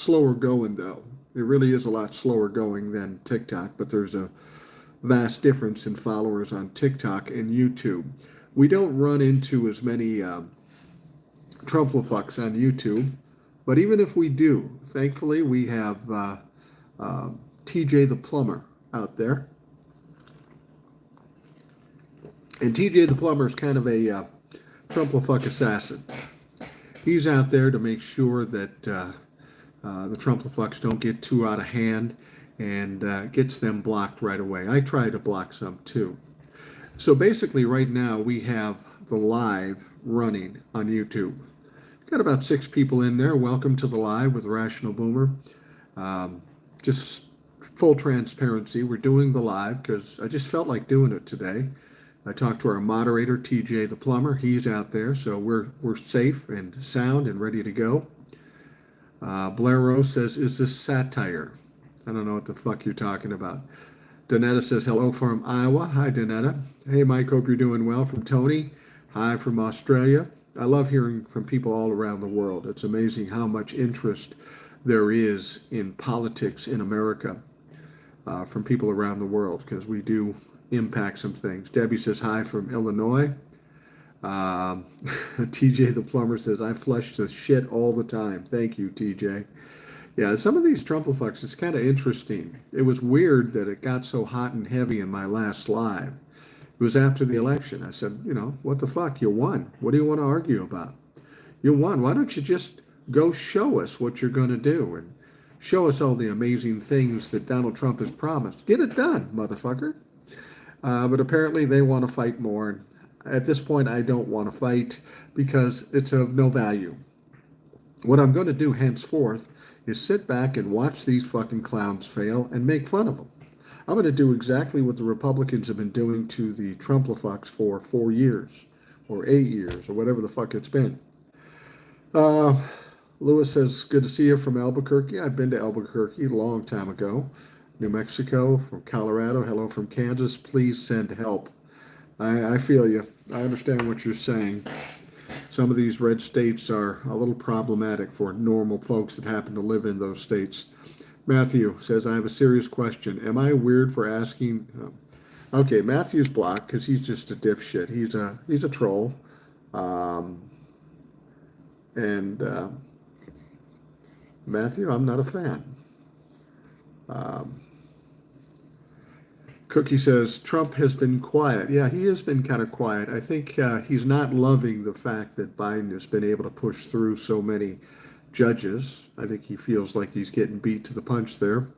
slower going, though. It really is a lot slower going than TikTok, but there's a vast difference in followers on TikTok and YouTube. We don't run into as many Trumplefucks on YouTube, but even if we do, thankfully we have TJ the Plumber out there. And TJ the Plumber is kind of a Trumplefuck assassin. He's out there to make sure that the Trumplefucks don't get too out of hand and gets them blocked right away. I try to block some too. So basically right now we have the live running on YouTube. Got about 6 people in there. Welcome to the live with Rational Boomer. Just full transparency. We're doing the live because I just felt like doing it today. I talked to our moderator, TJ the Plumber. He's out there, so we're safe and sound and ready to go. Blair Rose says, is this satire? I don't know what the fuck you're talking about. Donetta says, hello from Iowa. Hi, Donetta. Hey, Mike, hope you're doing well. From Tony. Hi from Australia. I love hearing from people all around the world. It's amazing how much interest there is in politics in America from people around the world, because we do impact some things. Debbie says hi from Illinois. TJ the Plumber says, I flush the shit all the time. Thank you, TJ. Yeah, some of these Trumplefucks, it's kind of interesting. It was weird that it got so hot and heavy in my last live. It was after the election. I said, what the fuck? You won. What do you want to argue about? You won. Why don't you just go show us what you're going to do and show us all the amazing things that Donald Trump has promised? Get it done, motherfucker. But apparently they want to fight more. At this point, I don't want to fight because it's of no value. What I'm going to do henceforth is sit back and watch these fucking clowns fail and make fun of them. I'm going to do exactly what the Republicans have been doing to the Trumplefucks for 4 years or 8 years or whatever the fuck it's been. Lewis says, good to see you from Albuquerque. I've been to Albuquerque a long time ago. New Mexico, from Colorado. Hello from Kansas. Please send help. I feel you. I understand what you're saying. Some of these red states are a little problematic for normal folks that happen to live in those states. Matthew says, I have a serious question. Am I weird for asking? Okay, Matthew's blocked because he's just a dipshit. He's a troll. Matthew, I'm not a fan. Cookie says, Trump has been quiet. Yeah, he has been kind of quiet. I think he's not loving the fact that Biden has been able to push through so many judges. I think he feels like he's getting beat to the punch there.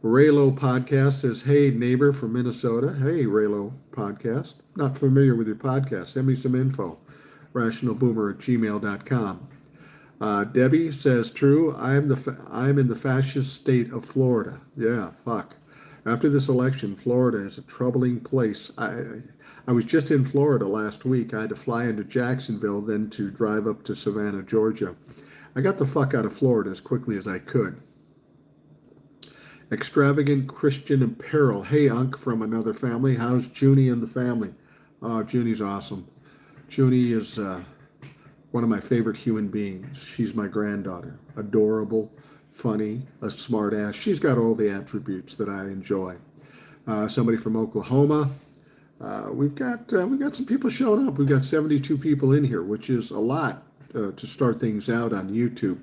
Raylo Podcast says, hey, neighbor from Minnesota. Hey, Raylo Podcast. Not familiar with your podcast. Send me some info. rationalboomer@gmail.com. Debbie says, true, I'm in the fascist state of Florida. Yeah, fuck. After this election, Florida is a troubling place. I was just in Florida last week. I had to fly into Jacksonville, then to drive up to Savannah, Georgia. I got the fuck out of Florida as quickly as I could. Extravagant Christian Apparel. Hey, Unc from another family. How's Junie and the family? Oh, Junie's awesome. Junie is one of my favorite human beings. She's my granddaughter. Adorable, funny, a smart ass. She's got all the attributes that I enjoy. Somebody from Oklahoma. We've got some people showing up. We've got 72 people in here, which is a lot to start things out on YouTube.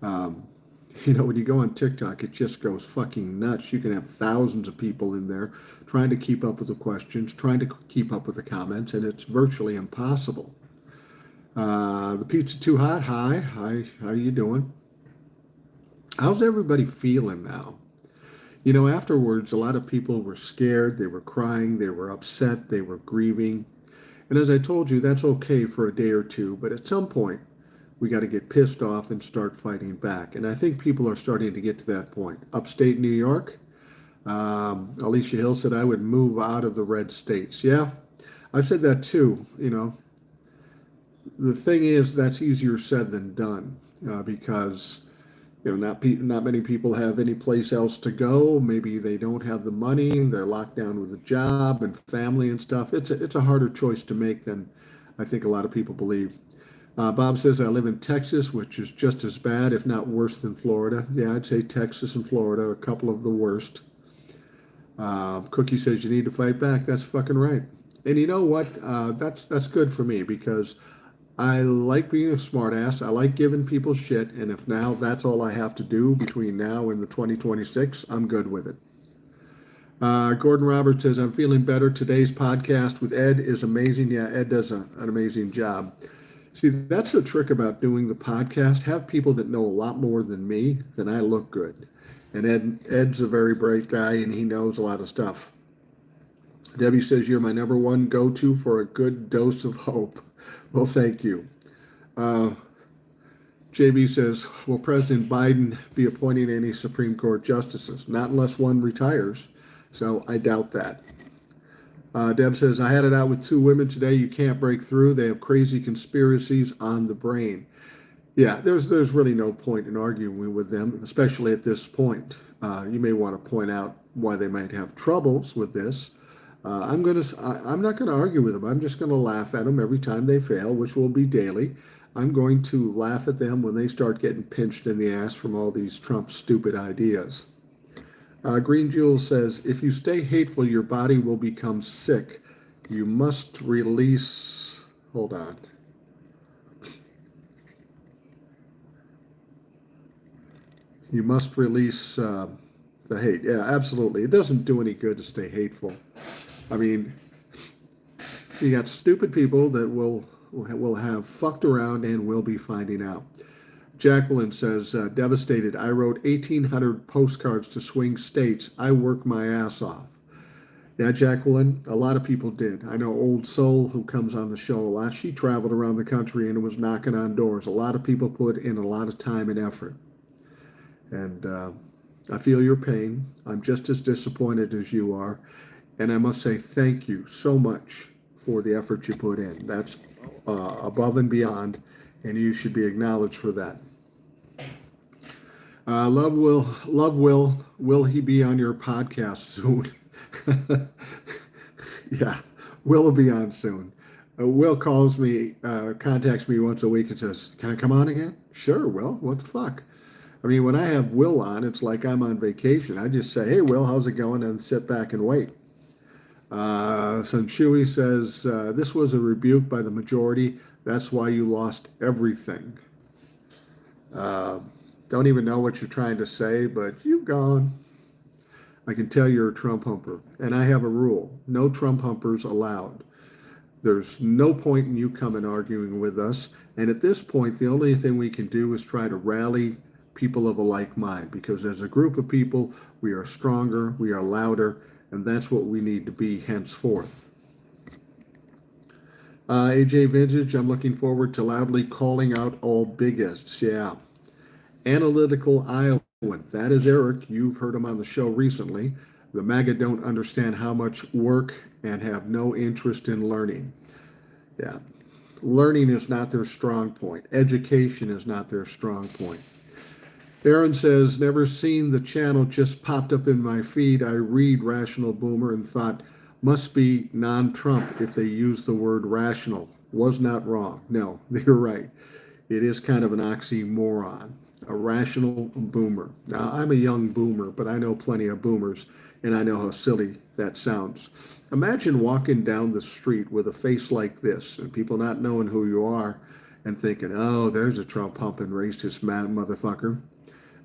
When you go on TikTok, it just goes fucking nuts. You can have thousands of people in there trying to keep up with the questions, trying to keep up with the comments, and it's virtually impossible. The pizza too hot. Hi, how you doing? How's everybody feeling now? Afterwards, a lot of people were scared, they were crying, they were upset, they were grieving. And as I told you, that's okay for a day or two, but at some point, we got to get pissed off and start fighting back. And I think people are starting to get to that point. Upstate New York, Alicia Hill said I would move out of the red states. Yeah, I've said that too. The thing is, that's easier said than done because not many people have any place else to go. Maybe they don't have the money. They're locked down with a job and family and stuff. It's a harder choice to make than I think a lot of people believe. Bob says, I live in Texas, which is just as bad, if not worse than Florida. Yeah, I'd say Texas and Florida are a couple of the worst. Cookie says, you need to fight back. That's fucking right. And you know what? That's good for me because I like being a smartass. I like giving people shit. And if now that's all I have to do between now and the 2026, I'm good with it. Gordon Roberts says, I'm feeling better. Today's podcast with Ed is amazing. Yeah, Ed does an amazing job. See, that's the trick about doing the podcast. Have people that know a lot more than me, then I look good. And Ed's a very bright guy, and he knows a lot of stuff. Debbie says, you're my number one go-to for a good dose of hope. Well, thank you. JB says, will President Biden be appointing any Supreme Court justices? Not unless one retires. So I doubt that. Deb says, I had it out with two women today. You can't break through. They have crazy conspiracies on the brain. Yeah, there's really no point in arguing with them, especially at this point. You may want to point out why they might have troubles with this. I'm not going to argue with them. I'm just going to laugh at them every time they fail, which will be daily. I'm going to laugh at them when they start getting pinched in the ass from all these Trump stupid ideas. Green Jewel says, if you stay hateful, your body will become sick. You must release, hold on. You must release the hate. Yeah, absolutely. It doesn't do any good to stay hateful. I mean, you got stupid people that will have fucked around and will be finding out. Jacqueline says, devastated. I wrote 1,800 postcards to swing states. I work my ass off. Yeah, Jacqueline, a lot of people did. I know Old Soul, who comes on the show a lot, she traveled around the country and was knocking on doors. A lot of people put in a lot of time and effort. And I feel your pain. I'm just as disappointed as you are. And I must say thank you so much for the effort you put in. That's above and beyond, and you should be acknowledged for that. Will he be on your podcast soon? Yeah, Will be on soon. Will calls me, contacts me once a week and says, can I come on again? Sure, Will, what the fuck? I mean, when I have Will on, it's like I'm on vacation. I just say, hey, Will, how's it going? And sit back and wait. Sun Shui says, this was a rebuke by the majority. That's why you lost everything. Don't even know what you're trying to say, but you've gone. I can tell you're a Trump humper. And I have a rule. No Trump humpers allowed. There's no point in you coming arguing with us. And at this point, the only thing we can do is try to rally people of a like mind. Because as a group of people, we are stronger, we are louder, and that's what we need to be henceforth. AJ Vintage, I'm looking forward to loudly calling out all bigots. Yeah. Analytical Iowan, that is Eric. You've heard him on the show recently. The MAGA don't understand how much work and have no interest in learning. Yeah. Learning is not their strong point. Education is not their strong point. Aaron says, never seen the channel, just popped up in my feed. I read Rational Boomer and thought, must be non-Trump if they use the word rational. Was not wrong. No, you're right. It is kind of an oxymoron. A rational boomer. Now, I'm a young boomer, but I know plenty of boomers, and I know how silly that sounds. Imagine walking down the street with a face like this, and people not knowing who you are, and thinking, oh, there's a Trump-humping racist motherfucker.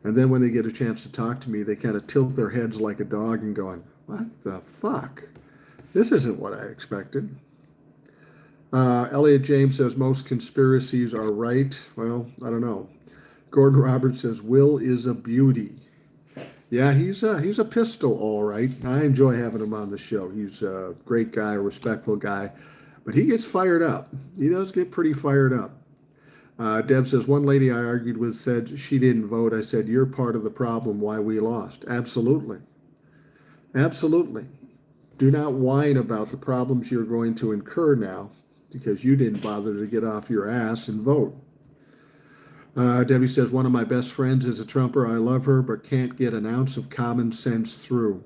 And then when they get a chance to talk to me, they kind of tilt their heads like a dog and going, what the fuck? This isn't what I expected. Elliot James says most conspiracies are right. Well, I don't know. Gordon Roberts says Will is a beauty. Yeah, he's a pistol, all right. I enjoy having him on the show. He's a great guy, a respectful guy, but he gets fired up. He does get pretty fired up. Deb says, one lady I argued with said she didn't vote. I said, you're part of the problem why we lost. Absolutely. Absolutely. Do not whine about the problems you're going to incur now because you didn't bother to get off your ass and vote. Debbie says, one of my best friends is a Trumper. I love her, but can't get an ounce of common sense through.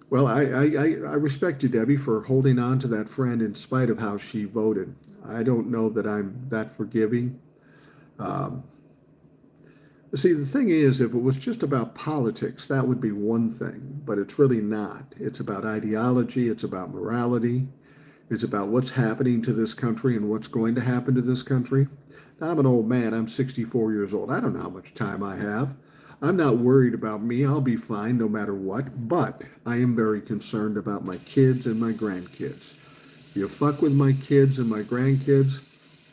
Well, I respect you, Debbie, for holding on to that friend in spite of how she voted. I don't know that I'm that forgiving. Um, See, the thing is, if it was just about politics, that would be one thing, but it's really not. It's about ideology, it's about morality, it's about what's happening to this country and what's going to happen to this country. Now, I'm an old man, I'm 64 years old. I don't know how much time I have. I'm not worried about me. I'll be fine no matter what, but I am very concerned about my kids and my grandkids. You fuck with my kids and my grandkids,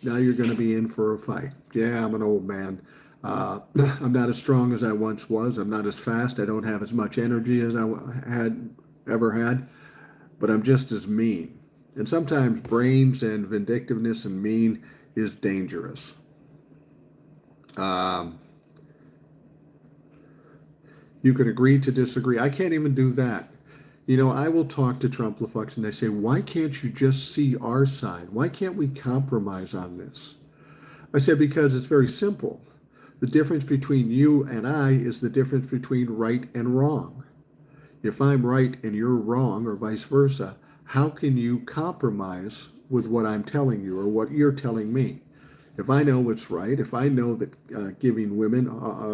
now you're going to be in for a fight. Yeah, I'm an old man. I'm not as strong as I once was. I'm not as fast. I don't have as much energy as I had ever had, but I'm just as mean. And sometimes brains and vindictiveness and mean is dangerous. Um, you can agree to disagree. I can't even do that. You know, I will talk to Trump-lefux and they say, why can't you just see our side? Why can't we compromise on this? I said, because it's very simple. The difference between you and I is the difference between right and wrong. If I'm right and you're wrong, or vice versa, how can you compromise with what I'm telling you or what you're telling me? If I know what's right, if I know that giving women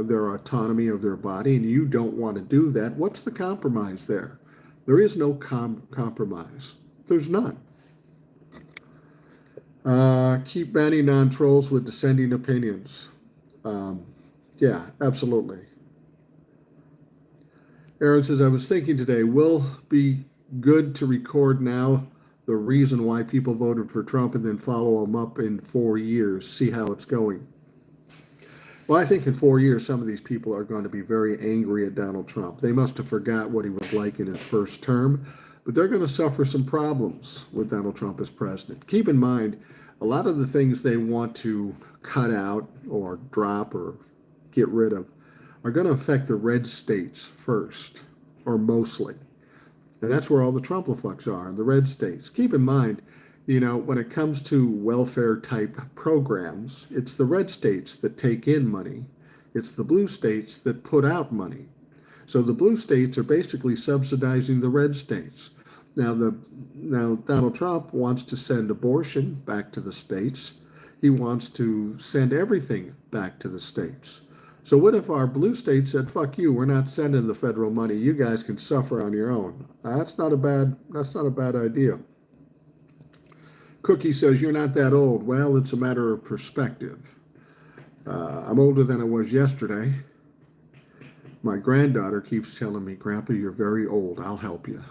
their autonomy of their body and you don't want to do that, what's the compromise there? There is no compromise. There's none. Keep banning non-trolls with dissenting opinions. Yeah, absolutely. Aaron says, I was thinking today, will be good to record now the reason why people voted for Trump and then follow him up in 4 years, see how it's going. Well, I think in 4 years, some of these people are going to be very angry at Donald Trump. They must have forgot what he was like in his first term, but they're going to suffer some problems with Donald Trump as president. Keep in mind, a lot of the things they want to cut out or drop or get rid of are going to affect the red states first, or mostly. And that's where all the Trump-lefux are, the red states. Keep in mind, you know, when it comes to welfare type programs, it's the red states that take in money. It's the blue states that put out money. So the blue states are basically subsidizing the red states. Now Donald Trump wants to send abortion back to the states. He wants to send everything back to the states. So what if our blue state said, fuck you, we're not sending the federal money. You guys can suffer on your own. That's not a bad idea. Cookie says, you're not that old. Well, it's a matter of perspective. I'm older than I was yesterday. My granddaughter keeps telling me, Grandpa, you're very old. I'll help you.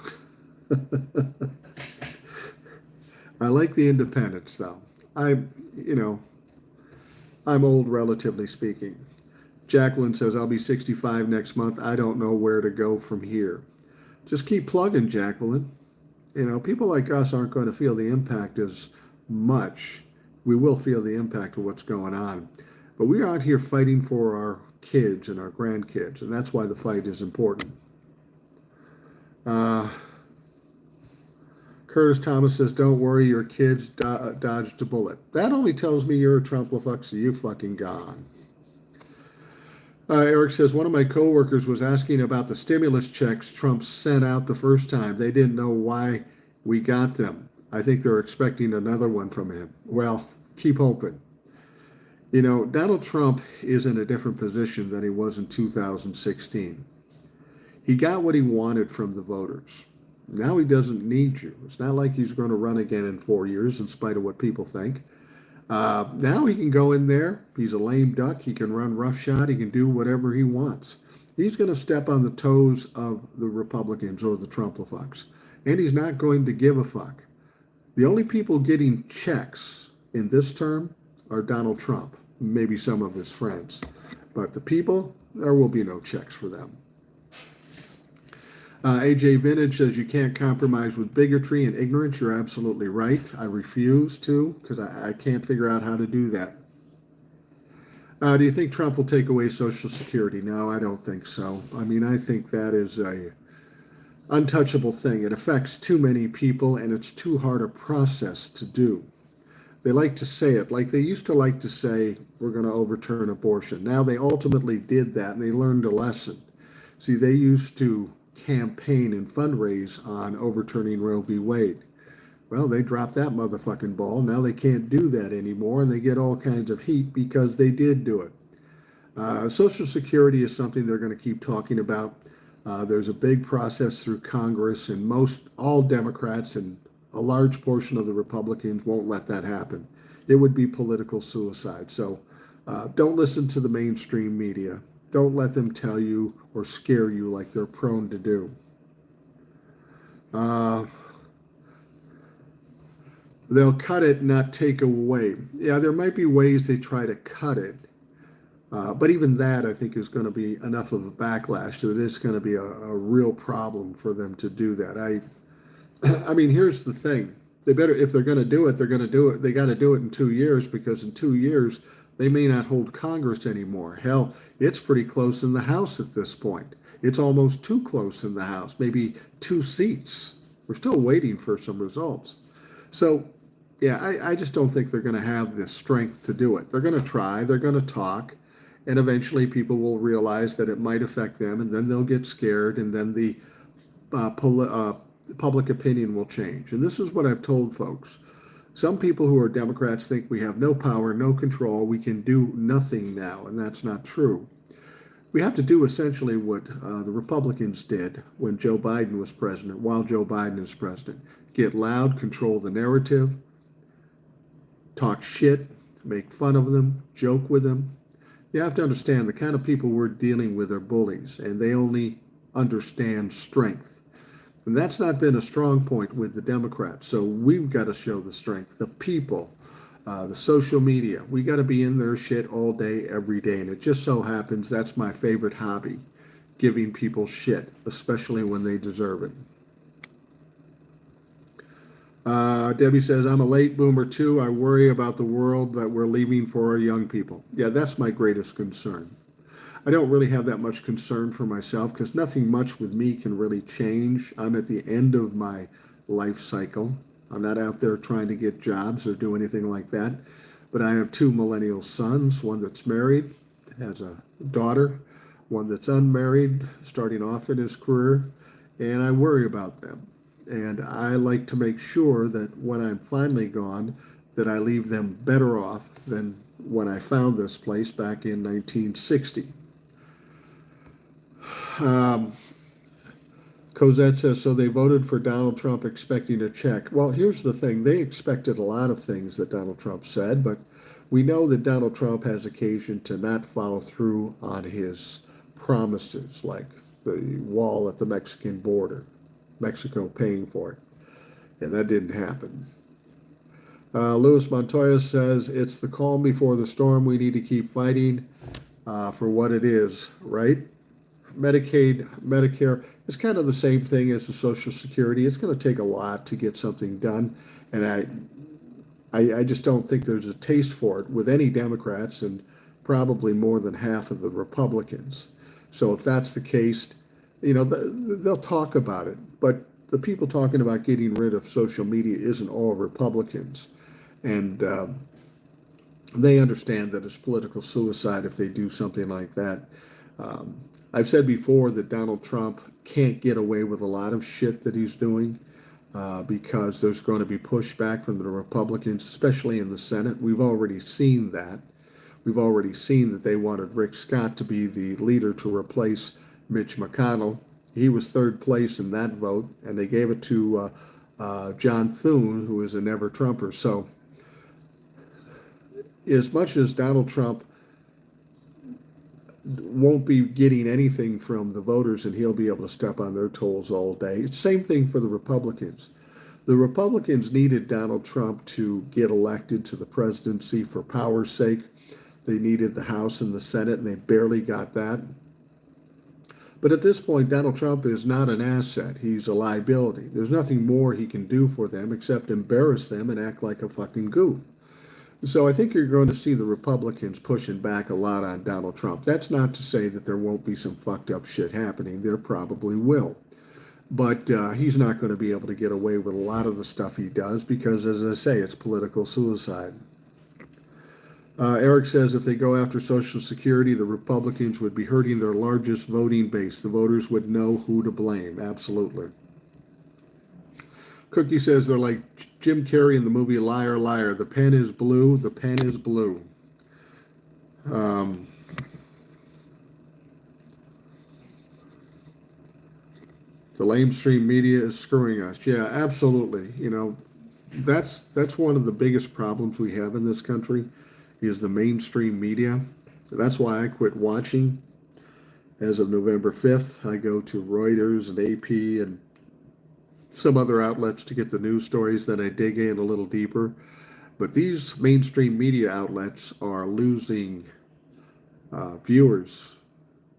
I like the independence, though. I'm old, relatively speaking. Jacqueline says, I'll be 65 next month. I don't know where to go from here. Just keep plugging, Jacqueline. You know, people like us aren't going to feel the impact as much. We will feel the impact of what's going on. But we're out here fighting for our kids and our grandkids, and that's why the fight is important. Curtis Thomas says, don't worry, your kids dodged a bullet. That only tells me you're a Trump-lefux, so you fucking gone. Eric says, one of my coworkers was asking about the stimulus checks Trump sent out the first time. They didn't know why we got them. I think they're expecting another one from him. Well, keep hoping. You know, Donald Trump is in a different position than he was in 2016. He got what he wanted from the voters. Now he doesn't need you. It's not like he's going to run again in 4 years, in spite of what people think. Now he can go in there. He's a lame duck. He can run roughshod. He can do whatever he wants. He's going to step on the toes of the Republicans or the Trump-lefux. And he's not going to give a fuck. The only people getting checks in this term are Donald Trump, maybe some of his friends. But the people, there will be no checks for them. AJ Vintage says you can't compromise with bigotry and ignorance. You're absolutely right. I refuse to, because I can't figure out how to do that. Do you think Trump will take away Social Security? No, I don't think so. I mean, I think that is a untouchable thing. It affects too many people, and it's too hard a process to do. They like to say it like they used to like to say, we're going to overturn abortion. Now they ultimately did that, and they learned a lesson. See, they used to campaign and fundraise on overturning Roe v. Wade. Well, they dropped that motherfucking ball. Now they can't do that anymore, and they get all kinds of heat because they did do it. Social Security is something they're going to keep talking about. There's a big process through Congress, and all Democrats and a large portion of the Republicans won't let that happen. It would be political suicide. So don't listen to the mainstream media. Don't let them tell you or scare you like they're prone to do. They'll cut it, not take away. Yeah, there might be ways they try to cut it. But even that, I think, is going to be enough of a backlash that it's going to be a real problem for them to do that. I mean, here's the thing: they better, if they're going to do it, they're going to do it. They got to do it in 2 years, because in 2 years they may not hold Congress anymore. Hell, it's pretty close in the House at this point. It's almost too close in the House, maybe 2 seats. We're still waiting for some results. So, yeah, I just don't think they're going to have the strength to do it. They're going to try. They're going to talk. And eventually people will realize that it might affect them, and then they'll get scared, and then the public opinion will change. And this is what I've told folks. Some people who are Democrats think we have no power, no control, we can do nothing now, and that's not true. We have to do essentially what the Republicans did when Joe Biden was president, while Joe Biden is president. Get loud, control the narrative, talk shit, make fun of them, joke with them. You have to understand the kind of people we're dealing with are bullies, and they only understand strength. And that's not been a strong point with the Democrats. So we've got to show the strength. The people, the social media, we got to be in their shit all day, every day. And it just so happens that's my favorite hobby, giving people shit, especially when they deserve it. Debbie says, I'm a late boomer too. I worry about the world that we're leaving for our young people. Yeah, that's my greatest concern. I don't really have that much concern for myself because nothing much with me can really change. I'm at the end of my life cycle. I'm not out there trying to get jobs or do anything like that. But I have 2 millennial sons, one that's married, has a daughter, one that's unmarried, starting off in his career, and I worry about them. And I like to make sure that when I'm finally gone, that I leave them better off than when I found this place back in 1960. Cosette says, so they voted for Donald Trump expecting a check. Well, here's the thing. They expected a lot of things that Donald Trump said, but we know that Donald Trump has occasion to not follow through on his promises, like the wall at the Mexican border. Mexico paying for it, and that didn't happen. Luis Montoya says, it's the calm before the storm. We need to keep fighting for what it is, right? Medicaid, Medicare, it's kind of the same thing as the Social Security. It's going to take a lot to get something done, and I just don't think there's a taste for it with any Democrats, and probably more than half of the Republicans. So if that's the case, they'll talk about it, but the people talking about getting rid of social media isn't all Republicans. And they understand that it's political suicide if they do something like that. I've said before that Donald Trump can't get away with a lot of shit that he's doing because there's going to be pushback from the Republicans, especially in the Senate. We've already seen that. We've already seen that they wanted Rick Scott to be the leader to replace Mitch McConnell. He was 3rd place in that vote, and they gave it to John Thune, who is a never-Trumper. So as much as Donald Trump won't be getting anything from the voters, and he'll be able to step on their toes all day, it's the same thing for the Republicans. The Republicans needed Donald Trump to get elected to the presidency for power's sake. They needed the House and the Senate, and they barely got that. But at this point, Donald Trump is not an asset. He's a liability. There's nothing more he can do for them except embarrass them and act like a fucking goof. So I think you're going to see the Republicans pushing back a lot on Donald Trump. That's not to say that there won't be some fucked up shit happening. There probably will. But he's not going to be able to get away with a lot of the stuff he does because, as I say, it's political suicide. Eric says if they go after Social Security, the Republicans would be hurting their largest voting base. The voters would know who to blame. Absolutely. Cookie says they're like Jim Carrey in the movie Liar, Liar. The pen is blue. The pen is blue. Um, the lamestream media is screwing us. Yeah, absolutely. That's one of the biggest problems we have in this country is the mainstream media. So that's why I quit watching. As of November 5th, I go to Reuters and AP and some other outlets to get the news stories. Then I dig in a little deeper. But these mainstream media outlets are losing viewers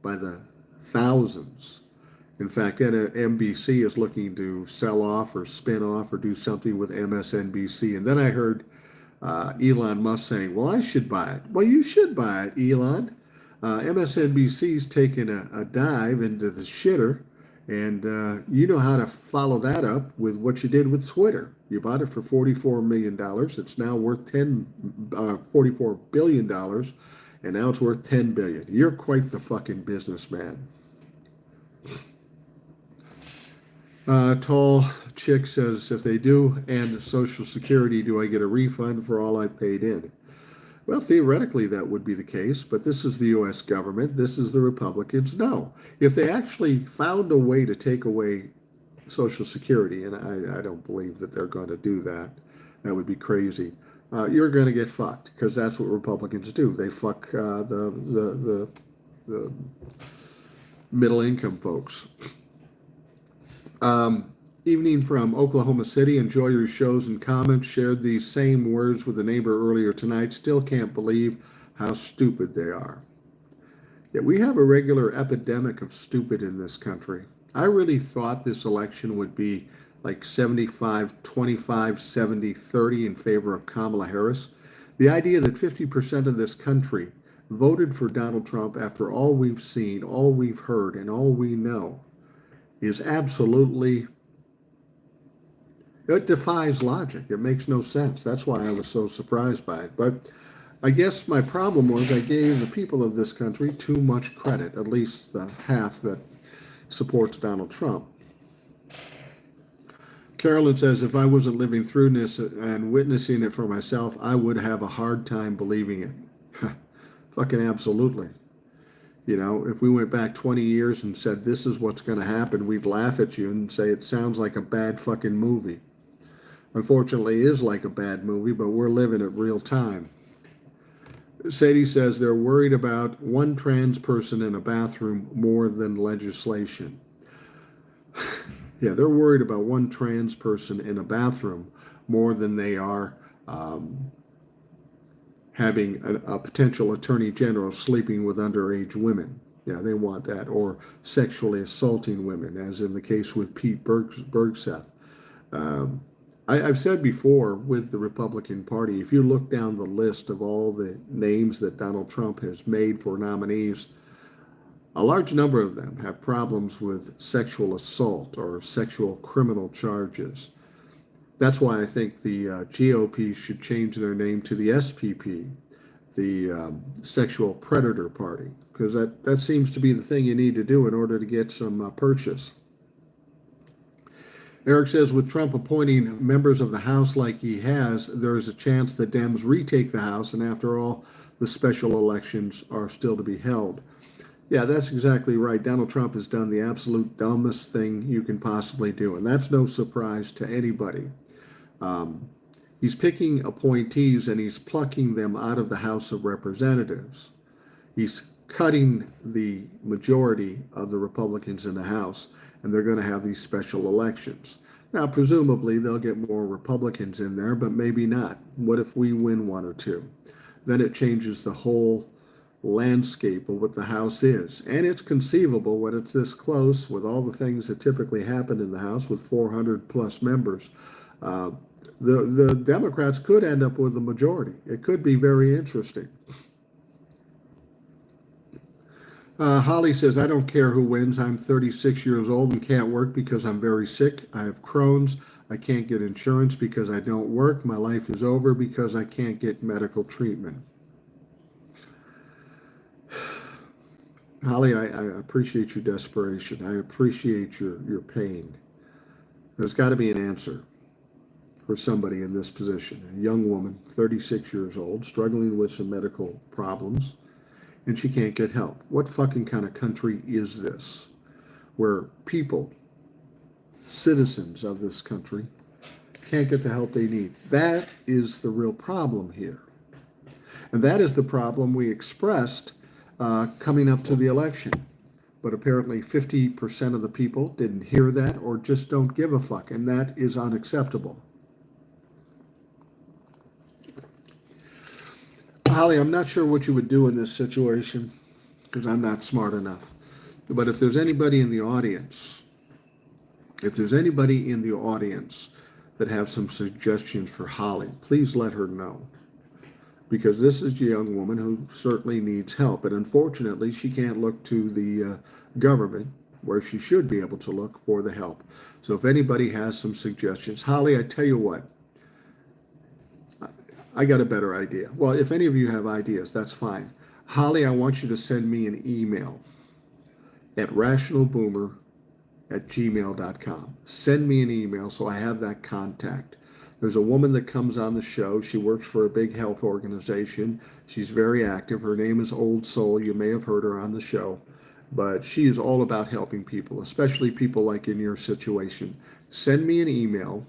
by the thousands. In fact, NBC is looking to sell off or spin off or do something with MSNBC. And then I heard Elon Musk saying, well, I should buy it. Well, you should buy it, Elon. MSNBC's taken a dive into the shitter, and you know how to follow that up with what you did with Twitter. You bought it for $44 million. It's now worth $44 billion, and now it's worth $10 billion. You're quite the fucking businessman. Tall chick says, if they do end Social Security, do I get a refund for all I paid in? Well, theoretically, that would be the case, but this is the U.S. government. This is the Republicans. No. If they actually found a way to take away Social Security, and I don't believe that they're going to do that, that would be crazy, you're going to get fucked, because that's what Republicans do. They fuck the middle-income folks. Evening from Oklahoma City. Enjoy your shows and comments. Shared these same words with a neighbor earlier tonight. Still can't believe how stupid they are. Yeah, we have a regular epidemic of stupid in this country. I really thought this election would be like 75-25, 70-30 in favor of Kamala Harris. The idea that 50% of this country voted for Donald Trump after all we've seen, all we've heard, and all we know is absolutely, it defies logic. It makes no sense. That's why I was so surprised by it. But I guess my problem was I gave the people of this country too much credit, at least the half that supports Donald Trump. Carolyn says, if I wasn't living through this and witnessing it for myself, I would have a hard time believing it. Fucking absolutely. If we went back 20 years and said, this is what's going to happen, we'd laugh at you and say it sounds like a bad fucking movie. Unfortunately, it is like a bad movie, but we're living it real time. Sadie says they're worried about one trans person in a bathroom more than legislation. Yeah, they're worried about one trans person in a bathroom more than they are having a potential attorney general sleeping with underage women. Yeah, they want that. Or sexually assaulting women, as in the case with Pete Bergseth. I've said before with the Republican Party, if you look down the list of all the names that Donald Trump has made for nominees, a large number of them have problems with sexual assault or sexual criminal charges. That's why I think the GOP should change their name to the SPP, the Sexual Predator Party, because that seems to be the thing you need to do in order to get some purchase. Eric says, with Trump appointing members of the House like he has, there is a chance that Dems retake the House, and after all, the special elections are still to be held. Yeah, that's exactly right. Donald Trump has done the absolute dumbest thing you can possibly do, and that's no surprise to anybody. He's picking appointees and he's plucking them out of the House of Representatives. He's cutting the majority of the Republicans in the House, and they're going to have these special elections. Now, presumably, they'll get more Republicans in there, but maybe not. What if we win one or two? Then it changes the whole landscape of what the House is. And it's conceivable when it's this close, with all the things that typically happen in the House with 400 plus members, the Democrats could end up with a majority. It could be very interesting. Holly says, I don't care who wins. I'm 36 years old and can't work because I'm very sick. I have Crohn's. I can't get insurance because I don't work. My life is over because I can't get medical treatment. Holly, I appreciate your desperation. I appreciate your pain. There's got to be an answer. for somebody in this position. A young woman, 36 years old, struggling with some medical problems, and she can't get help. What fucking kind of country is this? Where people, citizens of this country, can't get the help they need. That is the real problem here. And that is the problem we expressed coming up to the election. But apparently 50% of the people didn't hear that or just don't give a fuck. And that is unacceptable. Holly, I'm not sure what you would do in this situation because I'm not smart enough. But if there's anybody in the audience, that have some suggestions for Holly, please let her know. Because this is a young woman who certainly needs help. And unfortunately, she can't look to the government where she should be able to look for the help. So if anybody has some suggestions, Holly, I tell you what, I got a better idea. Well, if any of you have ideas, that's fine. Holly, I want you to send me an email at rationalboomer@gmail.com. Send me an email so I have that contact. There's a woman that comes on the show. She works for a big health organization. She's very active. Her name is Old Soul. You may have heard her on the show. But she is all about helping people, especially people like in your situation. Send me an email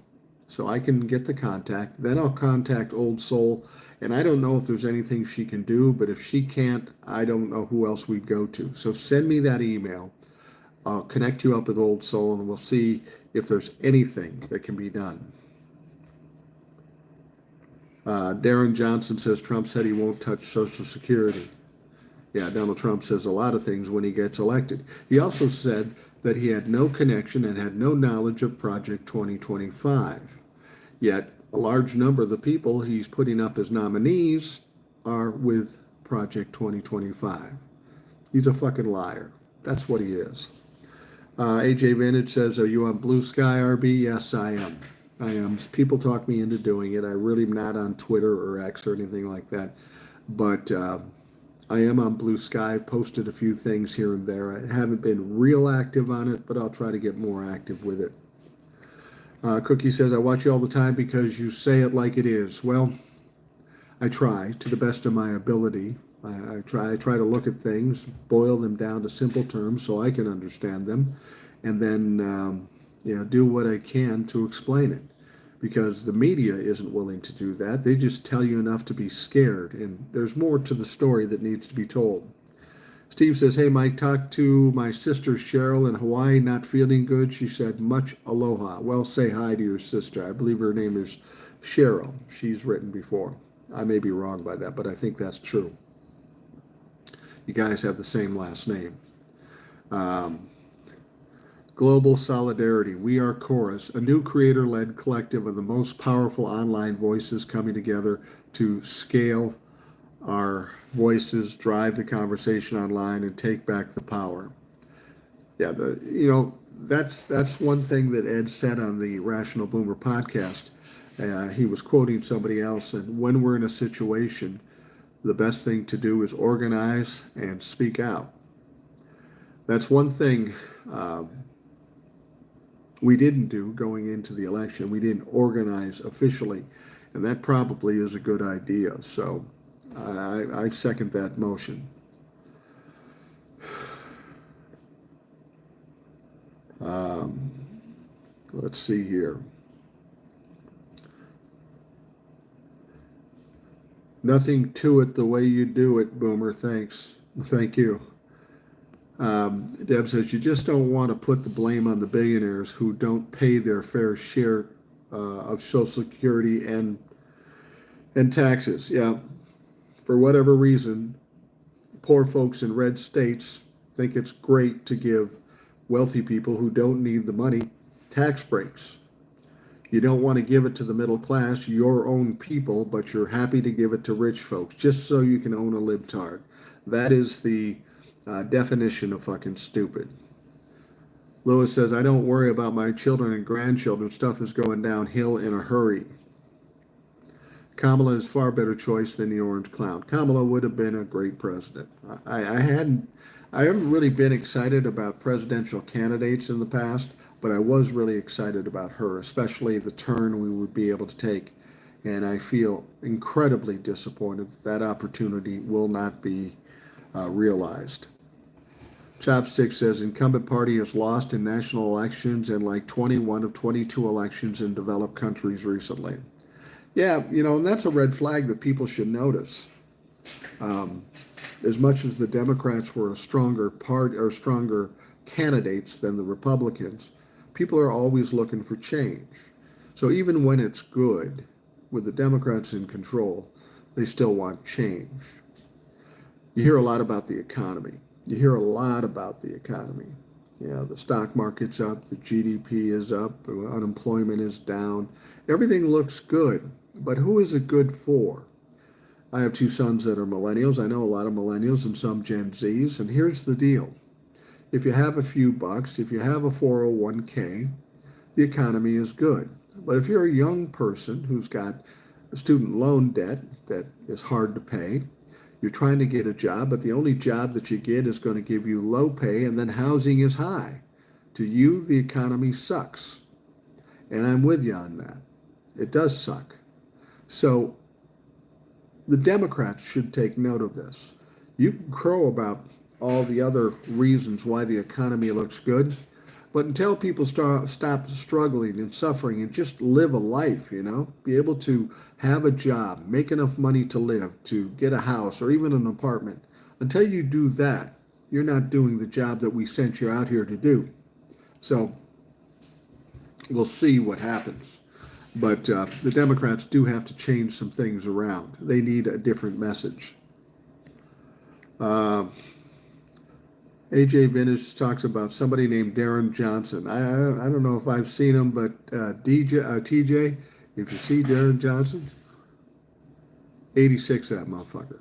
so I can get the contact. Then I'll contact Old Soul. And I don't know if there's anything she can do, but if she can't, I don't know who else we'd go to. So send me that email. I'll connect you up with Old Soul, and we'll see if there's anything that can be done. Darren Johnson says Trump said he won't touch Social Security. Yeah, Donald Trump says a lot of things when he gets elected. He also said that he had no connection and had no knowledge of Project 2025. Yet a large number of the people he's putting up as nominees are with Project 2025. He's a fucking liar. That's what he is. AJ Vintage says, are you on Blue Sky, RB? Yes, I am. I am. People talk me into doing it. I really am not on Twitter or X or anything like that. But I am on Blue Sky. I've posted a few things here and there. I haven't been real active on it, but I'll try to get more active with it. Cookie says, I watch you all the time because you say it like it is. Well, I try to the best of my ability. I try to look at things, boil them down to simple terms so I can understand them, and then do what I can to explain it. Because the media isn't willing to do that. They just tell you enough to be scared, and there's more to the story that needs to be told. Steve says, hey, Mike, talked to my sister Cheryl in Hawaii, not feeling good. She said, much aloha. Well, say hi to your sister. I believe her name is Cheryl. She's written before. I may be wrong by that, but I think that's true. You guys have the same last name. Global Solidarity, We Are Chorus, a new creator-led collective of the most powerful online voices coming together to scale our voices, drive the conversation online, and take back the power. Yeah, that's one thing that Ed said on the Rational Boomer podcast. He was quoting somebody else, and when we're in a situation, the best thing to do is organize and speak out. That's one thing we didn't do going into the election. We didn't organize officially, and that probably is a good idea. So I second that motion. Let's see here. Nothing to it the way you do it, Boomer. Thanks. Thank you. Deb says, you just don't want to put the blame on the billionaires who don't pay their fair share of Social Security and taxes. Yeah, for whatever reason, poor folks in red states think it's great to give wealthy people who don't need the money tax breaks. You don't want to give it to the middle class, your own people, but you're happy to give it to rich folks just so you can own a libtard. That is the definition of fucking stupid. Lewis says, I don't worry about my children and grandchildren. Stuff is going downhill in a hurry. Kamala is far better choice than the orange clown. Kamala would have been a great president. I haven't really been excited about presidential candidates in the past. but I was really excited about her, especially the turn we would be able to take. And I feel incredibly disappointed that that opportunity will not be realized. Chopstick says incumbent party has lost in national elections and like 21 of 22 elections in developed countries recently. Yeah, and that's a red flag that people should notice. As much as the Democrats were a stronger stronger candidates than the Republicans, people are always looking for change. So even when it's good, with the Democrats in control, they still want change. You hear a lot about the economy. The stock market's up, the GDP is up, unemployment is down. Everything looks good, but who is it good for? I have two sons that are millennials. I know a lot of millennials and some Gen Zs, and here's the deal. If you have a few bucks, if you have a 401k, the economy is good. But if you're a young person who's got a student loan debt that is hard to pay, you're trying to get a job, but the only job that you get is going to give you low pay, and then housing is high. To you, the economy sucks. And I'm with you on that. It does suck. So the Democrats should take note of this. You can crow about all the other reasons why the economy looks good, but until people stop struggling and suffering and just live a life, be able to have a job, make enough money to live, to get a house or even an apartment, until you do that, you're not doing the job that we sent you out here to do. So we'll see what happens. But the Democrats do have to change some things around. They need a different message. AJ Vintage talks about somebody named Darren Johnson. I don't know if I've seen him, but TJ, if you see Darren Johnson, 86 that motherfucker.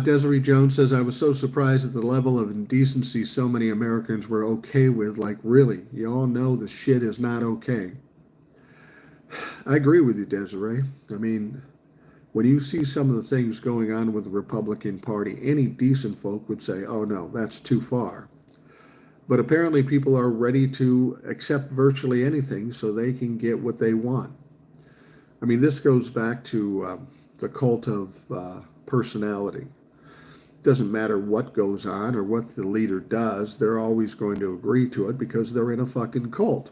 Desiree Jones says, I was so surprised at the level of indecency so many Americans were okay with. Like, really? You all know the shit is not okay. I agree with you, Desiree. I mean, when you see some of the things going on with the Republican Party, any decent folk would say, oh no, that's too far. But apparently people are ready to accept virtually anything so they can get what they want. I mean, this goes back to the cult of personality. It doesn't matter what goes on or what the leader does, they're always going to agree to it because they're in a fucking cult.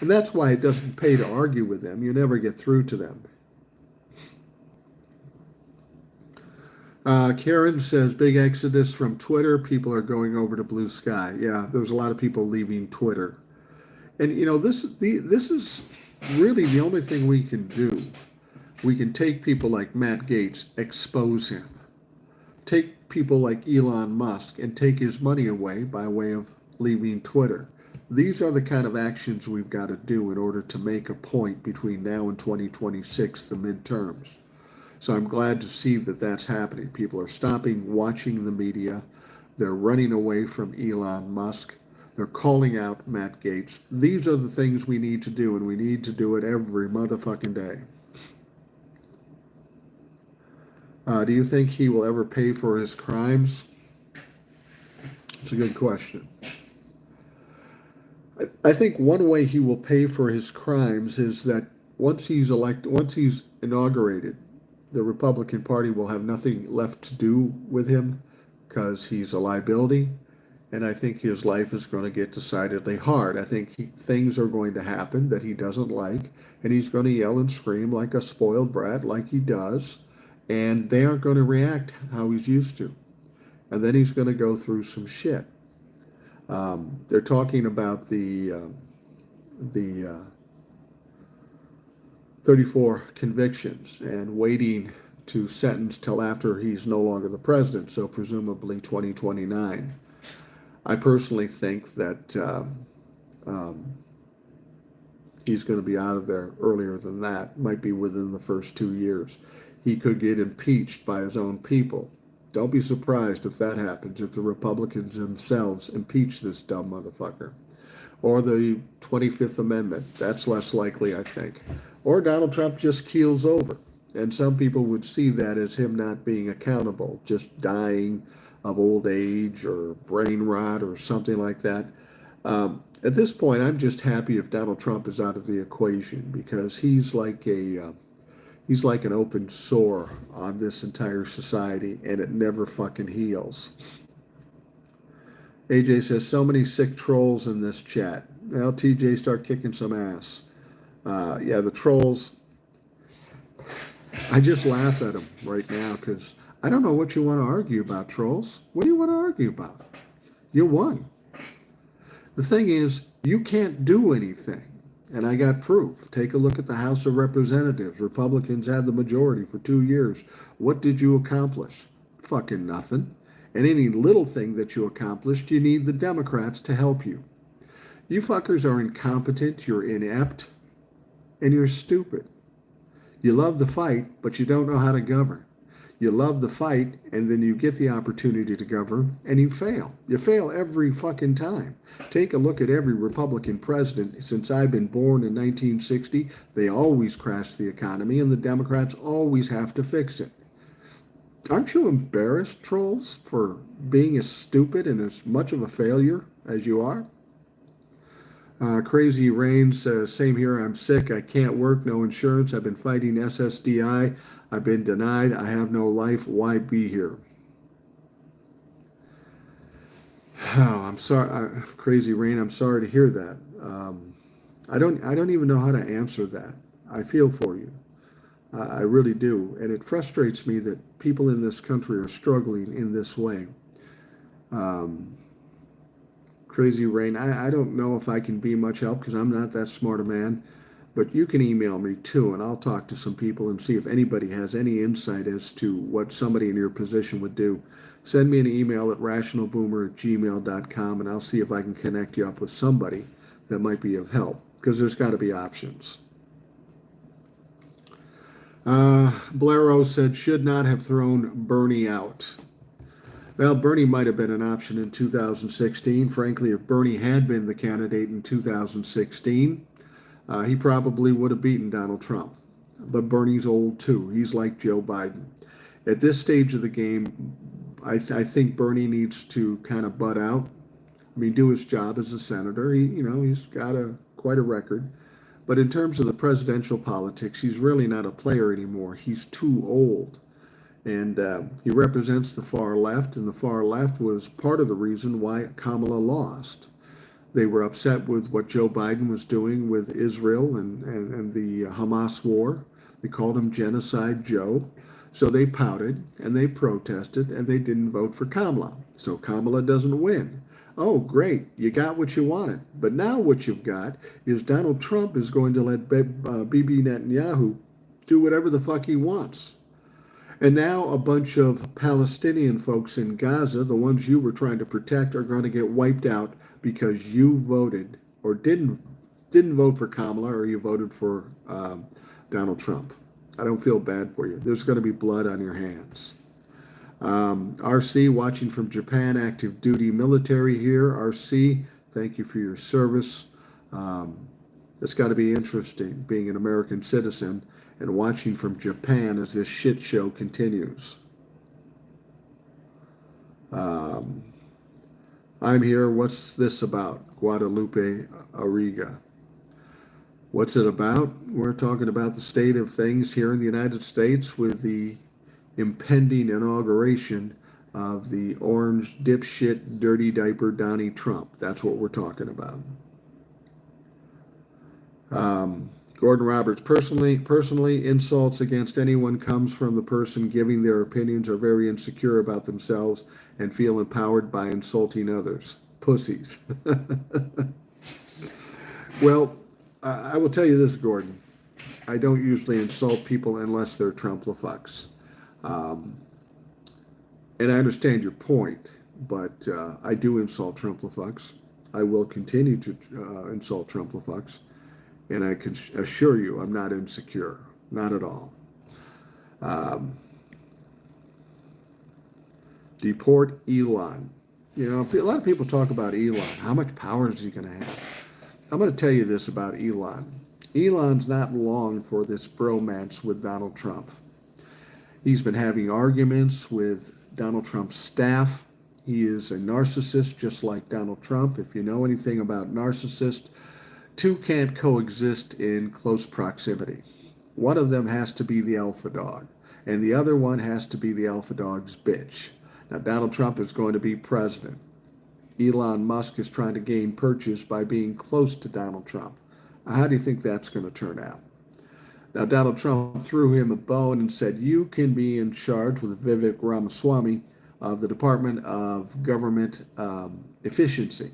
And that's why it doesn't pay to argue with them. You never get through to them. Karen says, big exodus from Twitter. People are going over to Blue Sky. Yeah, there's a lot of people leaving Twitter. And, this is really the only thing we can do. We can take people like Matt Gaetz, expose him. Take people like Elon Musk and take his money away by way of leaving Twitter. These are the kind of actions we've got to do in order to make a point between now and 2026, the midterms. So I'm glad to see that that's happening. People are stopping watching the media. They're running away from Elon Musk. They're calling out Matt Gaetz. These are the things we need to do, and we need to do it every motherfucking day. Do you think he will ever pay for his crimes? It's a good question. I think one way he will pay for his crimes is that once he's inaugurated, the Republican Party will have nothing left to do with him because he's a liability. And I think his life is going to get decidedly hard. I think things are going to happen that he doesn't like, and he's going to yell and scream like a spoiled brat, like he does, and they aren't going to react how he's used to. And then he's going to go through some shit. They're talking about the 34 convictions and waiting to sentence till after he's no longer the president, so presumably 2029. I personally think that he's going to be out of there earlier than that, might be within the first 2 years. He could get impeached by his own people. Don't be surprised if that happens, if the Republicans themselves impeach this dumb motherfucker. Or the 25th Amendment. That's less likely, I think. Or Donald Trump just keels over. And some people would see that as him not being accountable, just dying of old age or brain rot or something like that. At this point, I'm just happy if Donald Trump is out of the equation because he's like an open sore on this entire society, and it never fucking heals. AJ says, so many sick trolls in this chat. Well, TJ, start kicking some ass. Yeah, the trolls, I just laugh at them right now because I don't know what you want to argue about, trolls. What do you want to argue about? You won. The thing is, you can't do anything. And I got proof. Take a look at the House of Representatives. Republicans had the majority for 2 years. What did you accomplish? Fucking nothing. And any little thing that you accomplished, you need the Democrats to help you. You fuckers are incompetent, you're inept, and you're stupid. You love the fight, but you don't know how to govern. You love the fight, and then you get the opportunity to govern, and you fail. You fail every fucking time. Take a look at every Republican president since I've been born in 1960. They always crash the economy, and the Democrats always have to fix it. Aren't you embarrassed, trolls, for being as stupid and as much of a failure as you are? Crazy Rain says, same here, I'm sick, I can't work, no insurance, I've been fighting SSDI, I've been denied, I have no life, why be here? Oh, I'm sorry, Crazy Rain, I'm sorry to hear that. I don't even know how to answer that. I feel for you. I really do. And it frustrates me that people in this country are struggling in this way. Crazy Rain, I don't know if I can be much help because I'm not that smart a man, but you can email me too, and I'll talk to some people and see if anybody has any insight as to what somebody in your position would do. Send me an email at rationalboomer@gmail.com, and I'll see if I can connect you up with somebody that might be of help, because there's got to be options. Blaireau said, should not have thrown Bernie out. Well, Bernie might have been an option in 2016. Frankly, if Bernie had been the candidate in 2016, he probably would have beaten Donald Trump. But Bernie's old too. He's like Joe Biden. At this stage of the game, I think Bernie needs to kind of butt out. I mean, do his job as a senator. He's got quite a record. But in terms of the presidential politics, he's really not a player anymore. He's too old. And he represents the far left, and the far left was part of the reason why Kamala lost. They were upset with what Joe Biden was doing with Israel and the Hamas war. They called him Genocide Joe. So they pouted, and they protested, and they didn't vote for Kamala. So Kamala doesn't win. Oh, great, you got what you wanted. But now what you've got is Donald Trump is going to let Bibi Netanyahu do whatever the fuck he wants. And now a bunch of Palestinian folks in Gaza, the ones you were trying to protect, are going to get wiped out because you voted or didn't vote for Kamala, or you voted for Donald Trump. I don't feel bad for you. There's going to be blood on your hands. RC, watching from Japan, active duty military here. RC, thank you for your service. It's got to be interesting being an American citizen and watching from Japan as this shit show continues. I'm here. What's this about? Guadalupe Arriga. What's it about? We're talking about the state of things here in the United States with the impending inauguration of the orange dipshit dirty diaper Donnie Trump. That's what we're talking about. Gordon Roberts, personally, insults against anyone comes from the person giving their opinions are very insecure about themselves and feel empowered by insulting others. Pussies. Well, I will tell you this, Gordon. I don't usually insult people unless they're Trump-la-fucks. And I understand your point, but I do insult Trump-la-fucks. I will continue to insult Trump-la-fucks. And I can assure you I'm not insecure. Not at all. Deport Elon. You know, a lot of people talk about Elon. How much power is he going to have? I'm going to tell you this about Elon. Elon's not long for this bromance with Donald Trump. He's been having arguments with Donald Trump's staff. He is a narcissist, just like Donald Trump. If you know anything about narcissists, two can't coexist in close proximity. One of them has to be the alpha dog, and the other one has to be the alpha dog's bitch. Now, Donald Trump is going to be president. Elon Musk is trying to gain purchase by being close to Donald Trump. How do you think that's going to turn out? Now, Donald Trump threw him a bone and said, you can be in charge with Vivek Ramaswamy of the Department of Government Efficiency.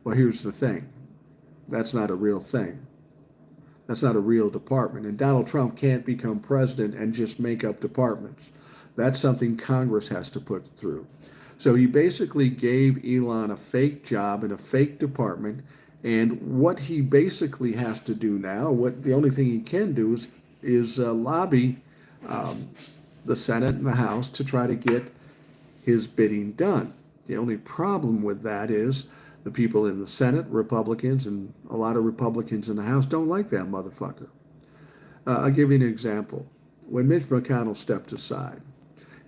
Well, here's the thing. That's not a real thing. That's not a real department. And Donald Trump can't become president and just make up departments. That's something Congress has to put through. So he basically gave Elon a fake job in a fake department. And what he basically has to do now, the only thing he can do is lobby the Senate and the House to try to get his bidding done. The only problem with that is the people in the Senate, Republicans, and a lot of Republicans in the House don't like that motherfucker. I'll give you an example. When Mitch McConnell stepped aside,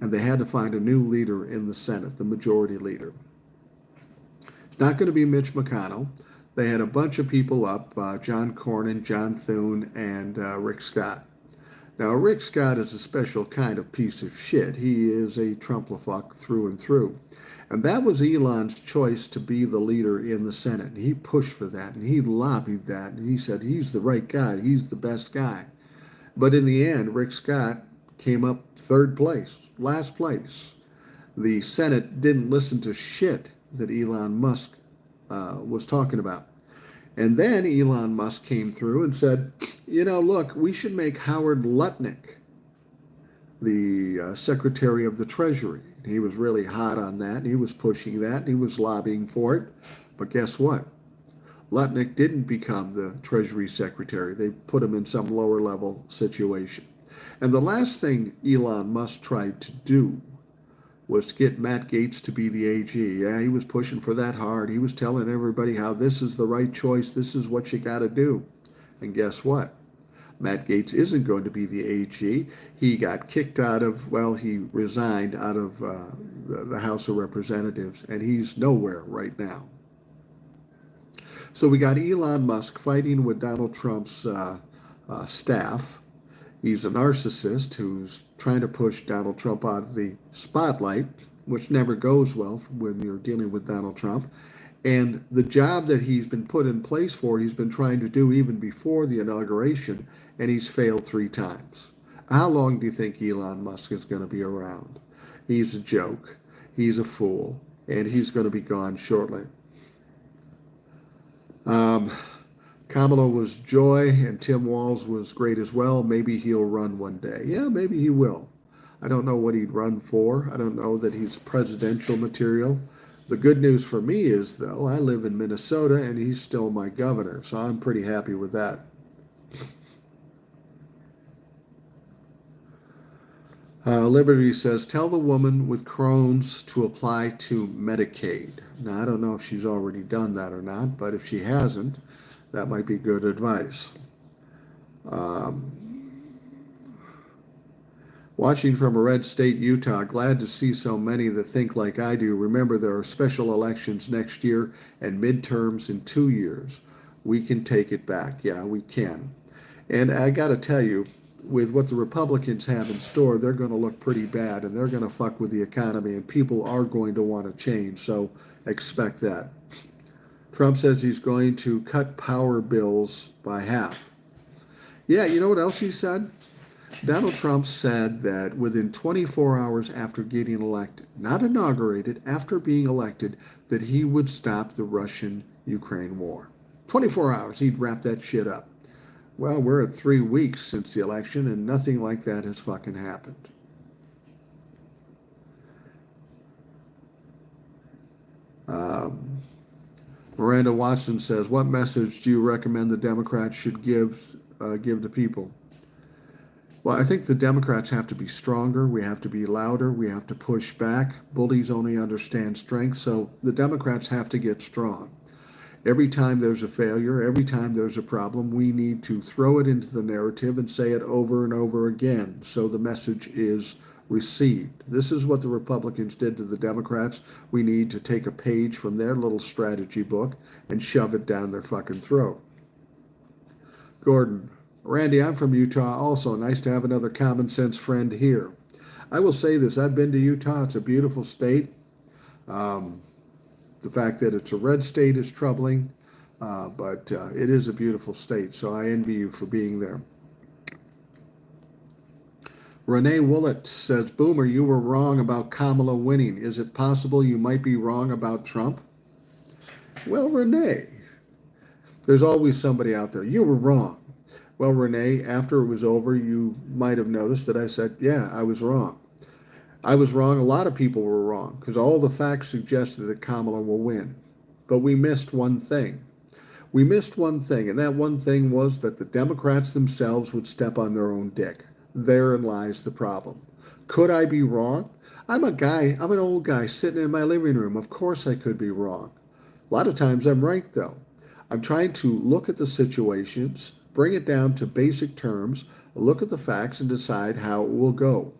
and they had to find a new leader in the Senate, the majority leader. It's not going to be Mitch McConnell. They had a bunch of people up, John Cornyn, John Thune, and Rick Scott. Now, Rick Scott is a special kind of piece of shit. He is a Trump-la-fuck through and through. And that was Elon's choice to be the leader in the Senate. And he pushed for that, and he lobbied that, and he said he's the right guy, he's the best guy. But in the end, Rick Scott came up third place, last place. The Senate didn't listen to shit that Elon Musk was talking about. And then Elon Musk came through and said, you know, look, we should make Howard Lutnick the Secretary of the Treasury. He was really hot on that. He was pushing that. He was lobbying for it. But guess what? Lutnick didn't become the Treasury Secretary. They put him in some lower level situation. And the last thing Elon Musk tried to do was to get Matt Gaetz to be the AG. Yeah, he was pushing for that hard. He was telling everybody how this is the right choice. This is what you got to do. And guess what? Matt Gaetz isn't going to be the AG. He got kicked out of, well, he resigned out of the House of Representatives, and he's nowhere right now. So we got Elon Musk fighting with Donald Trump's staff. He's a narcissist who's trying to push Donald Trump out of the spotlight, which never goes well when you're dealing with Donald Trump. And the job that he's been put in place for, he's been trying to do even before the inauguration, and he's failed 3 times. How long do you think Elon Musk is going to be around? He's a joke. He's a fool. And he's going to be gone shortly. Kamala was joy, and Tim Walz was great as well. Maybe he'll run one day. Yeah, maybe he will. I don't know what he'd run for. I don't know that he's presidential material. The good news for me is, though, I live in Minnesota, and he's still my governor, so I'm pretty happy with that. Liberty says, tell the woman with Crohn's to apply to Medicaid. Now, I don't know if she's already done that or not, but if she hasn't, that might be good advice. Watching from a red state, Utah, glad to see so many that think like I do. Remember, there are special elections next year and midterms in 2 years. We can take it back. Yeah, we can. And I got to tell you, with what the Republicans have in store, they're going to look pretty bad, and they're going to fuck with the economy, and people are going to want to change. So expect that. Trump says he's going to cut power bills by half. Yeah, you know what else he said? Donald Trump said that within 24 hours after getting elected, not inaugurated, after being elected, that he would stop the Russian-Ukraine war. 24 hours, he'd wrap that shit up. Well, we're at 3 weeks since the election, and nothing like that has fucking happened. Miranda Watson says, what message do you recommend the Democrats should give to people? Well, I think the Democrats have to be stronger. We have to be louder. We have to push back. Bullies only understand strength, so the Democrats have to get strong. Every time there's a failure, every time there's a problem, we need to throw it into the narrative and say it over and over again so the message is received. This is what the Republicans did to the Democrats. We need to take a page from their little strategy book and shove it down their fucking throat. Gordon, Randy, I'm from Utah also. Nice to have another common sense friend here. I will say this, I've been to Utah. It's a beautiful state. The fact that it's a red state is troubling, but it is a beautiful state, so I envy you for being there. Renee Willett says, Boomer, you were wrong about Kamala winning. Is it possible you might be wrong about Trump? Well, Renee, there's always somebody out there. You were wrong. Well, Renee, after it was over, you might have noticed that I said, yeah, I was wrong. I was wrong. A lot of people were wrong because all the facts suggested that Kamala will win. But we missed one thing. We missed one thing, and that one thing was that the Democrats themselves would step on their own dick. Therein lies the problem. Could I be wrong? I'm an old guy sitting in my living room. Of course I could be wrong. A lot of times I'm right, though. I'm trying to look at the situations, bring it down to basic terms, look at the facts, and decide how it will go.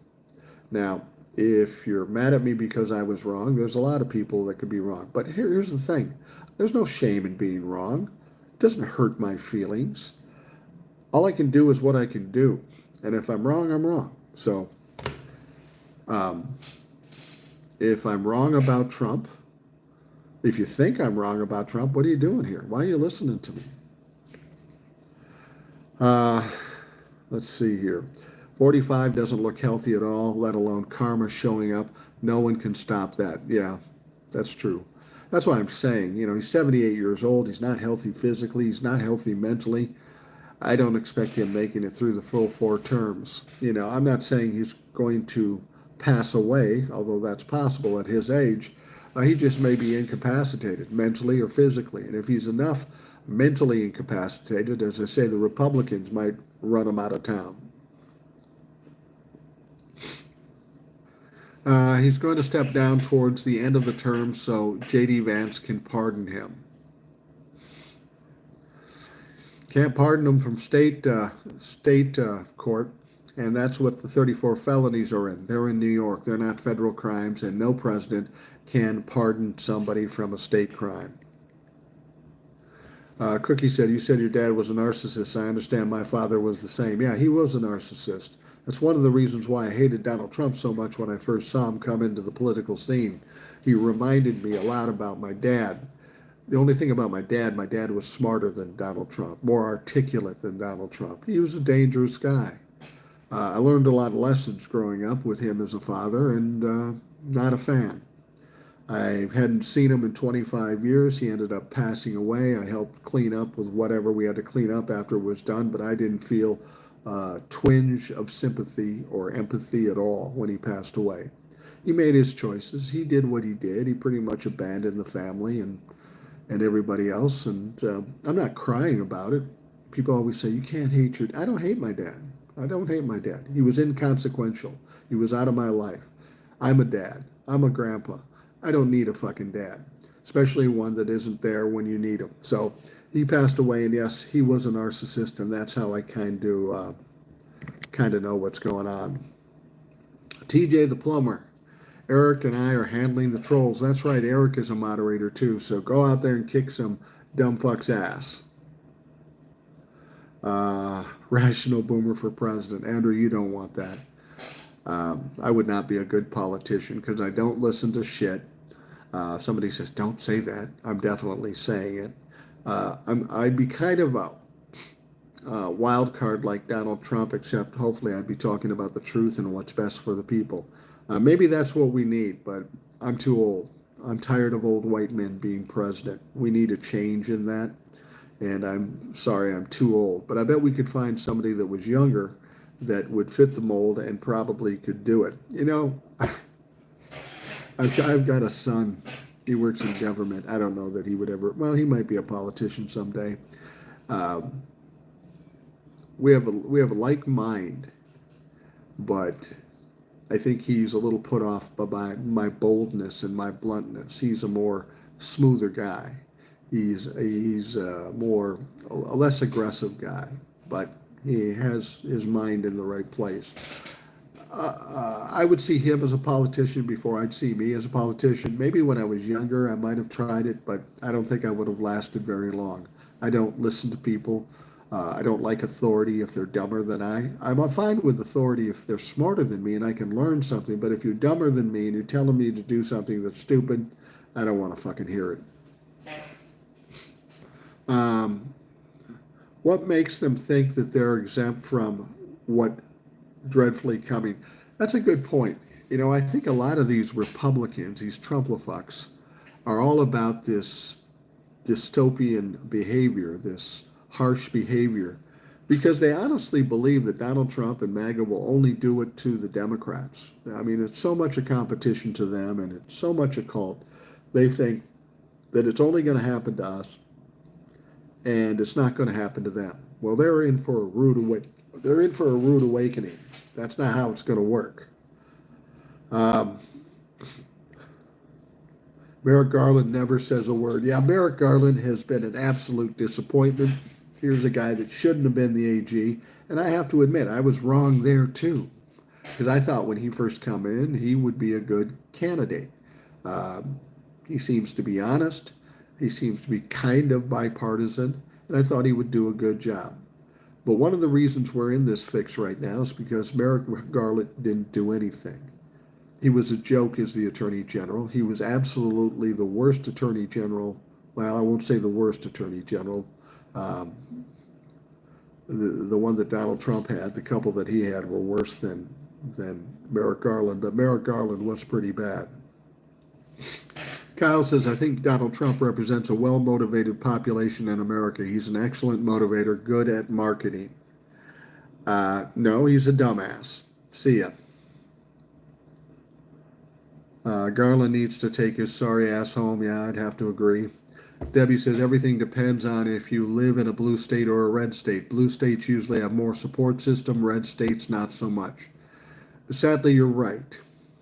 Now, if you're mad at me because I was wrong, there's a lot of people that could be wrong. But here's the thing. There's no shame in being wrong. It doesn't hurt my feelings. All I can do is what I can do. And if I'm wrong, I'm wrong. So, if I'm wrong about Trump, if you think I'm wrong about Trump, what are you doing here? Why are you listening to me? Let's see here. 45 doesn't look healthy at all, let alone karma showing up. No one can stop that. Yeah, that's true. That's why I'm saying, he's 78 years old. He's not healthy physically. He's not healthy mentally. I don't expect him making it through the full 4 terms. I'm not saying he's going to pass away, although that's possible at his age. He just may be incapacitated mentally or physically. And if he's enough mentally incapacitated, as I say, the Republicans might run him out of town. He's going to step down towards the end of the term so J.D. Vance can pardon him. Can't pardon him from state court, and that's what the 34 felonies are in. They're in New York. They're not federal crimes, and no president can pardon somebody from a state crime. Cookie said, you said your dad was a narcissist. I understand my father was the same. Yeah, he was a narcissist. That's one of the reasons why I hated Donald Trump so much when I first saw him come into the political scene. He reminded me a lot about my dad. The only thing about my dad was smarter than Donald Trump, more articulate than Donald Trump. He was a dangerous guy. I learned a lot of lessons growing up with him as a father, and not a fan. I hadn't seen him in 25 years. He ended up passing away. I helped clean up with whatever we had to clean up after it was done, but I didn't feel a twinge of sympathy or empathy at all when he passed away. He made his choices. He did what he did. He pretty much abandoned the family and everybody else, and I'm not crying about it. People always say, you can't hate your... I don't hate my dad. I don't hate my dad. He was inconsequential. He was out of my life. I'm a dad. I'm a grandpa. I don't need a fucking dad, especially one that isn't there when you need him. So he passed away, and yes, he was a narcissist, and that's how I kind of know what's going on. TJ the plumber. Eric and I are handling the trolls. That's right, Eric is a moderator too, so go out there and kick some dumb fuck's ass. Rational Boomer for president. Andrew, you don't want that. I would not be a good politician because I don't listen to shit. Somebody says, don't say that. I'm definitely saying it. I'd be kind of a wild card like Donald Trump, except hopefully I'd be talking about the truth and what's best for the people. Maybe that's what we need, but I'm too old. I'm tired of old white men being president. We need a change in that, and I'm sorry I'm too old. But I bet we could find somebody that was younger that would fit the mold and probably could do it. I've got a son. He works in government. I don't know that he would ever... Well, he might be a politician someday. We have a like mind, but... I think he's a little put off by my boldness and my bluntness. He's a more smoother guy. He's a less aggressive guy, but he has his mind in the right place. I would see him as a politician before I'd see me as a politician. Maybe when I was younger, I might have tried it, but I don't think I would have lasted very long. I don't listen to people. I don't like authority if they're dumber than I. I'm fine with authority if they're smarter than me and I can learn something. But if you're dumber than me and you're telling me to do something that's stupid, I don't want to fucking hear it. What makes them think that they're exempt from what dreadfully coming? That's a good point. You know, I think a lot of these Republicans, these Trumplafucks, are all about this dystopian behavior, this harsh behavior, because they honestly believe that Donald Trump and MAGA will only do it to the Democrats. I mean, it's so much a competition to them and it's so much a cult. They think that it's only going to happen to us and it's not going to happen to them. Well, they're in for a rude awakening. That's not how it's going to work. Merrick Garland never says a word. Yeah, Merrick Garland has been an absolute disappointment. Here's a guy that shouldn't have been the AG. And I have to admit, I was wrong there too. Because I thought when he first come in, he would be a good candidate. He seems to be honest. He seems to be kind of bipartisan. And I thought he would do a good job. But one of the reasons we're in this fix right now is because Merrick Garland didn't do anything. He was a joke as the Attorney General. He was absolutely the worst Attorney General. Well, I won't say the worst Attorney General. The one that Donald Trump had, the couple that he had were worse than Merrick Garland, but Merrick Garland was pretty bad. Kyle says, I think Donald Trump represents a well-motivated population in America. He's an excellent motivator, good at marketing. No, he's a dumbass. See ya. Garland needs to take his sorry ass home. Yeah, I'd have to agree. Debbie says, everything depends on if you live in a blue state or a red state. Blue states usually have more support system, red states not so much. Sadly, you're right.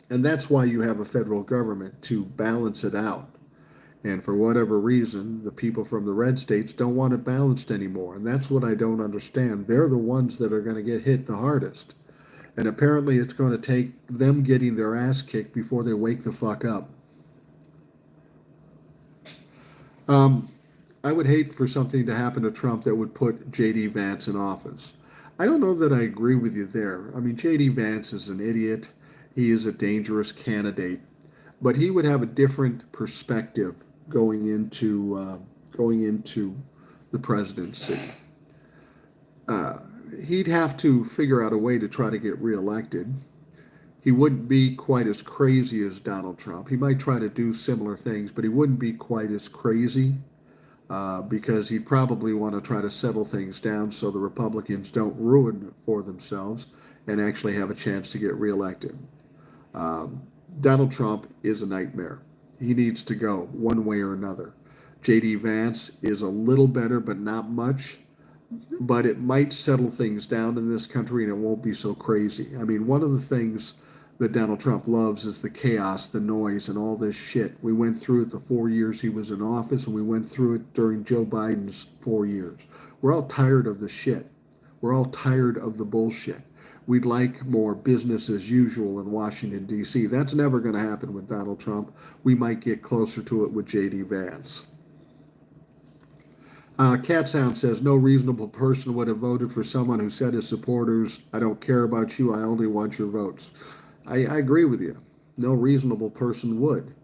And that's why you have a federal government, to balance it out. And for whatever reason, the people from the red states don't want it balanced anymore. And that's what I don't understand. They're the ones that are going to get hit the hardest. And apparently it's going to take them getting their ass kicked before they wake the fuck up. I would hate for something to happen to Trump that would put J.D. Vance in office. I don't know that I agree with you there. I mean, J.D. Vance is an idiot. He is a dangerous candidate. But he would have a different perspective going into the presidency. He'd have to figure out a way to try to get reelected. He wouldn't be quite as crazy as Donald Trump. He might try to do similar things, but he wouldn't be quite as crazy because he'd probably want to try to settle things down so the Republicans don't ruin it for themselves and actually have a chance to get reelected. Donald Trump is a nightmare. He needs to go one way or another. J.D. Vance is a little better, but not much. But it might settle things down in this country and it won't be so crazy. I mean, one of the things that Donald Trump loves is the chaos, the noise, and all this shit. We went through it the 4 years he was in office, and we went through it during Joe Biden's 4 years. We're all tired of the shit. We're all tired of the bullshit. We'd like more business as usual in Washington, D.C. That's never going to happen with Donald Trump. We might get closer to it with J.D. Vance. Cat Sound says, no reasonable person would have voted for someone who said his supporters, I don't care about you, I only want your votes. I agree with you. No reasonable person would.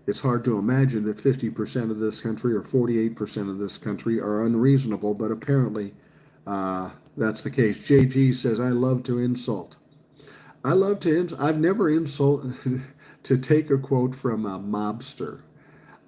It's hard to imagine that 50% of this country or 48% of this country are unreasonable, but apparently that's the case. JG says, I love to insult. I've never insulted, to take a quote from a mobster,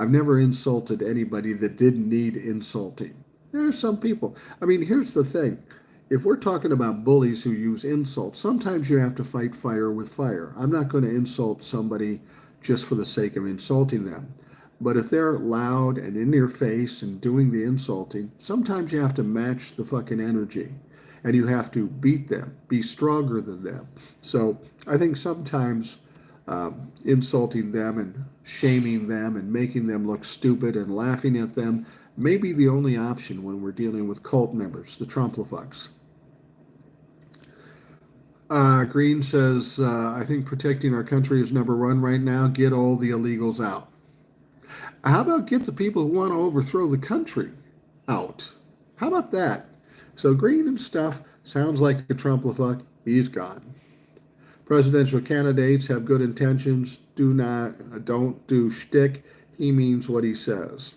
I've never insulted anybody that didn't need insulting. There are some people. I mean, here's the thing. If we're talking about bullies who use insults, sometimes you have to fight fire with fire. I'm not going to insult somebody just for the sake of insulting them. But if they're loud and in your face and doing the insulting, sometimes you have to match the fucking energy. And you have to beat them, be stronger than them. So I think sometimes insulting them and shaming them and making them look stupid and laughing at them may be the only option when we're dealing with cult members, the Trumplafucks. Green says, I think protecting our country is number one right now. Get all the illegals out. How about get the people who want to overthrow the country out? How about that? So Green and stuff sounds like a Trump-la-fuck. He's gone. Presidential candidates have good intentions. Don't do shtick. He means what he says.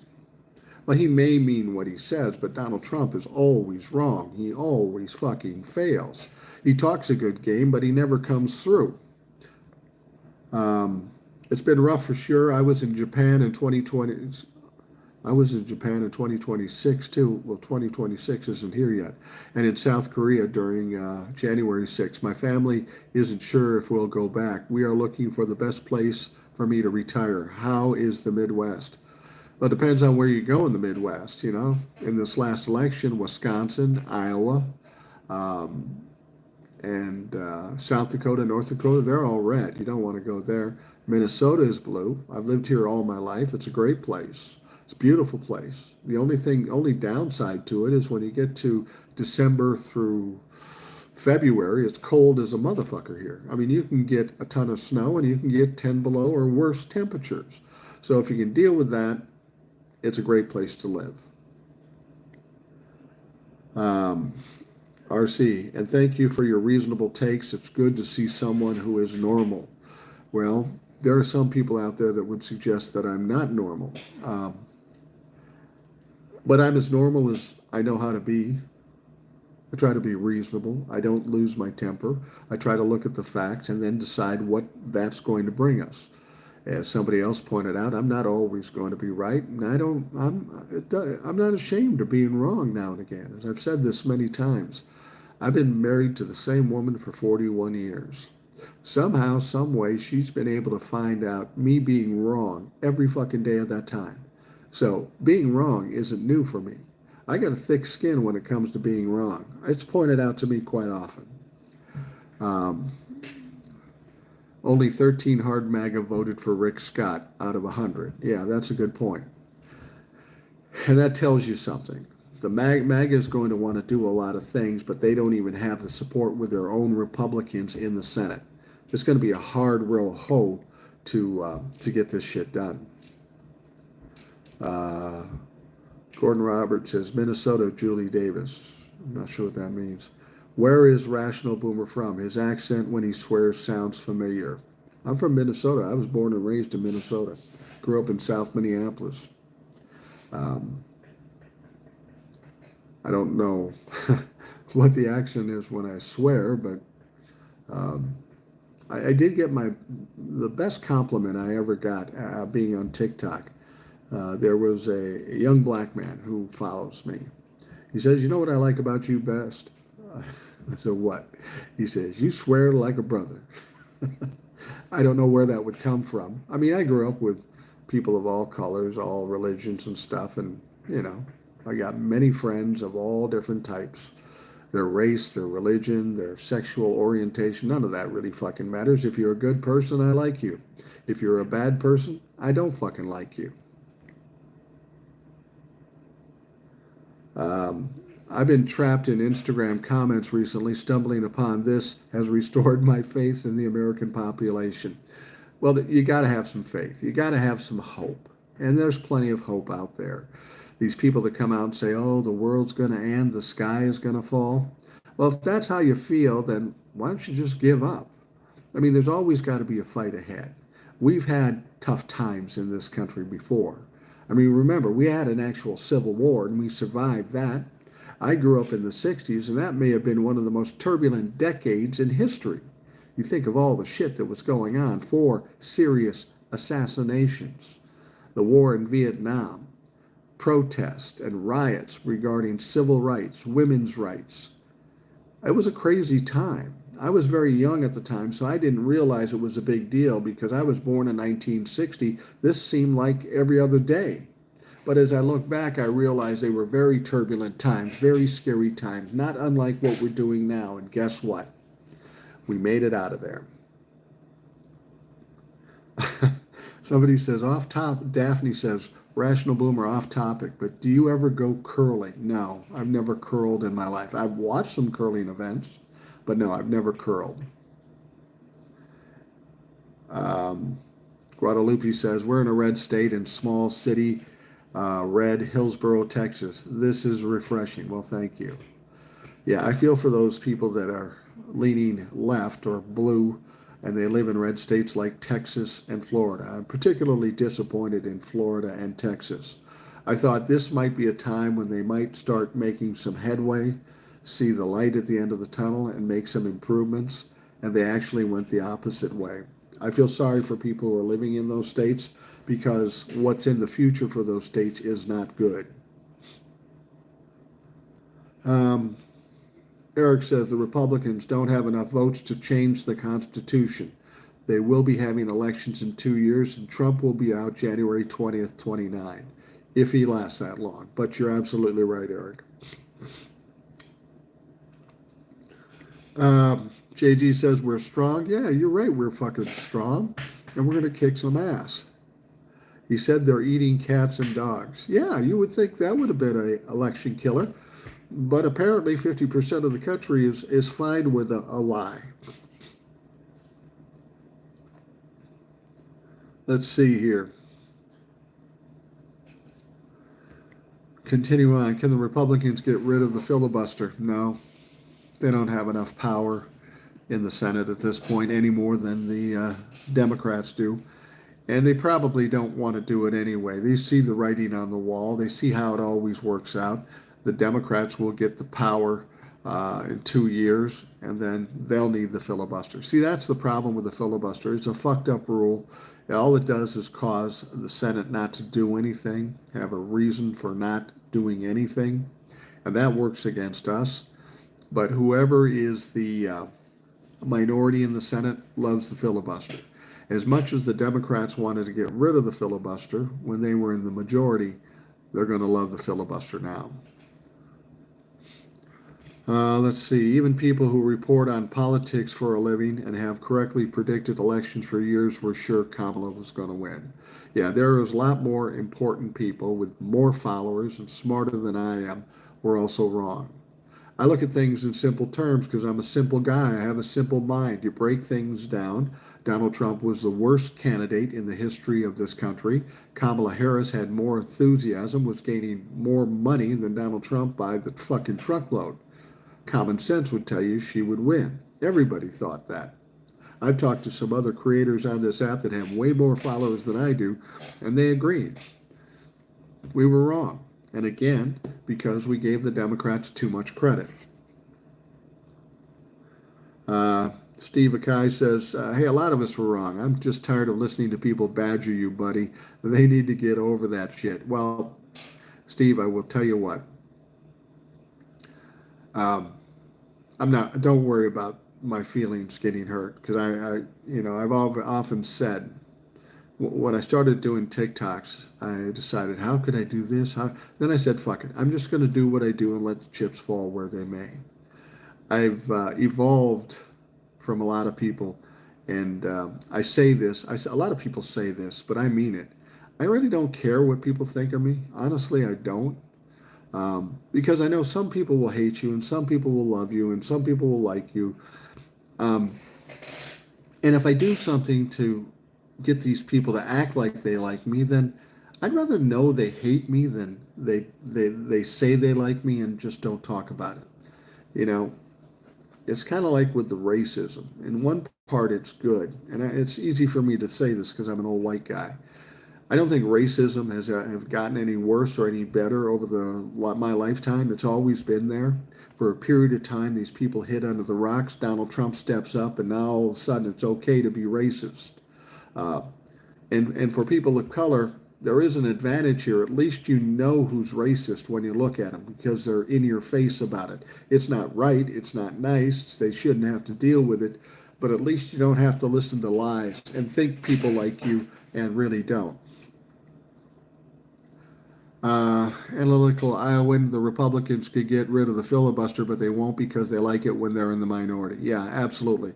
Well, he may mean what he says, but Donald Trump is always wrong. He always fucking fails. He talks a good game, but he never comes through. It's been rough for sure. I was in Japan in 2020. I was in Japan in 2026 too. Well, 2026 isn't here yet. And in South Korea during January 6th. My family isn't sure if we'll go back. We are looking for the best place for me to retire. How is the Midwest? Well, it depends on where you go in the Midwest, you know. In this last election, Wisconsin, Iowa, and South Dakota, North Dakota, they're all red. You don't want to go there. Minnesota is blue. I've lived here all my life. It's a great place. It's a beautiful place. The only downside to it is when you get to December through February, it's cold as a motherfucker here. I mean, you can get a ton of snow and you can get 10 below or worse temperatures. So if you can deal with that, it's a great place to live. RC, and thank you for your reasonable takes. It's good to see someone who is normal. Well, there are some people out there that would suggest that I'm not normal. But I'm as normal as I know how to be. I try to be reasonable. I don't lose my temper. I try to look at the facts and then decide what that's going to bring us. As somebody else pointed out, I'm not always going to be right, and I'm not ashamed of being wrong now and again. As I've said this many times, I've been married to the same woman for 41 years. Somehow, some way, she's been able to find out me being wrong every fucking day of that time. So being wrong isn't new for me. I got a thick skin when it comes to being wrong. It's pointed out to me quite often. Only 13 hard MAGA voted for Rick Scott out of 100. Yeah, that's a good point. And that tells you something. The MAGA is going to want to do a lot of things, but they don't even have the support with their own Republicans in the Senate. It's going to be a hard row hoe to get this shit done. Gordon Roberts says, Minnesota, Julie Davis. I'm not sure what that means. Where is Rational Boomer from? His accent when he swears sounds familiar. I'm from Minnesota. I was born and raised in Minnesota. Grew up in South Minneapolis. I don't know what the accent is when I swear, but I did get the best compliment I ever got being on TikTok. There was a young black man who follows me. He says, you know what I like about you best? I said, what? He says, you swear like a brother. I don't know where that would come from. I mean, I grew up with people of all colors, all religions and stuff, and, you know, I got many friends of all different types. Their race, their religion, their sexual orientation, none of that really fucking matters. If you're a good person, I like you. If you're a bad person, I don't fucking like you. I've been trapped in Instagram comments recently. Stumbling upon this has restored my faith in the American population. Well, you got to have some faith. You got to have some hope. And there's plenty of hope out there. These people that come out and say, oh, the world's going to end, the sky is going to fall. Well, if that's how you feel, then why don't you just give up? I mean, there's always got to be a fight ahead. We've had tough times in this country before. I mean, remember, we had an actual civil war and we survived that. I grew up in the 60s, and that may have been one of the most turbulent decades in history. You think of all the shit that was going on, 4 serious assassinations, the war in Vietnam, protests and riots regarding civil rights, women's rights. It was a crazy time. I was very young at the time, so I didn't realize it was a big deal because I was born in 1960. This seemed like every other day. But as I look back, I realized they were very turbulent times, very scary times, not unlike what we're doing now. And guess what? We made it out of there. Somebody says, off top, Daphne says, Rational Boomer, off topic, but do you ever go curling? No, I've never curled in my life. I've watched some curling events. But no, I've never curled. Um, Guadalupe says, we're in a red state in small city, red Hillsboro, Texas. This is refreshing. Well, thank you. Yeah, I feel for those people that are leaning left or blue and they live in red states like Texas and Florida. I'm particularly disappointed in Florida and Texas. I thought this might be a time when they might start making some headway, see the light at the end of the tunnel, and make some improvements, and they actually went the opposite way. I feel sorry for people who are living in those states because what's in the future for those states is not good. Um, Eric says the Republicans don't have enough votes to change the Constitution. They will be having elections in 2 years, and Trump will be out January 20th, 29, if he lasts that long. But you're absolutely right, Eric. JG says we're strong. Yeah, you're right. We're fucking strong, and we're going to kick some ass. He said they're eating cats and dogs. Yeah, you would think that would have been an election killer. But apparently 50% of the country is fine with a lie. Let's see here. Continue on. Can the Republicans get rid of the filibuster? No. They don't have enough power in the Senate at this point any more than the Democrats do. And they probably don't want to do it anyway. They see the writing on the wall. They see how it always works out. The Democrats will get the power in 2 years, and then they'll need the filibuster. See, that's the problem with the filibuster. It's a fucked up rule. All it does is cause the Senate not to do anything, have a reason for not doing anything, and that works against us. But whoever is the minority in the Senate loves the filibuster. As much as the Democrats wanted to get rid of the filibuster when they were in the majority, they're going to love the filibuster now. Let's see. Even people who report on politics for a living and have correctly predicted elections for years were sure Kamala was going to win. Yeah, there is a lot more important people with more followers and smarter than I am were also wrong. I look at things in simple terms because I'm a simple guy. I have a simple mind. You break things down. Donald Trump was the worst candidate in the history of this country. Kamala Harris had more enthusiasm, was gaining more money than Donald Trump by the fucking truckload. Common sense would tell you she would win. Everybody thought that. I've talked to some other creators on this app that have way more followers than I do, and they agreed. We were wrong. And again, because we gave the Democrats too much credit. Steve Akai says, hey, a lot of us were wrong. I'm just tired of listening to people badger you, buddy. They need to get over that shit. Well, Steve, I will tell you what. Don't worry about my feelings getting hurt, because I've often said, when I started doing TikToks, I decided, how could I do this? Then I said, fuck it. I'm just going to do what I do and let the chips fall where they may. I've evolved from a lot of people, and I say this. A lot of people say this, but I mean it. I really don't care what people think of me. Honestly, I don't. Because I know some people will hate you, and some people will love you, and some people will like you. And if I do something to get these people to act like they like me, then I'd rather know they hate me than they say they like me and just don't talk about it. You know, it's kind of like with the racism. In one part, it's good, and it's easy for me to say this because I'm an old white guy. I don't think racism has have gotten any worse or any better over my lifetime. It's always been there. For a period of time, these people hid under the rocks. Donald Trump steps up, and now all of a sudden it's okay to be racist. And for people of color, there is an advantage here. At least you know who's racist when you look at them, because they're in your face about it. It's not right. It's not nice. They shouldn't have to deal with it. But at least you don't have to listen to lies and think people like you and really don't. Analytical Iowan, the Republicans could get rid of the filibuster, but they won't because they like it when they're in the minority. Yeah, absolutely.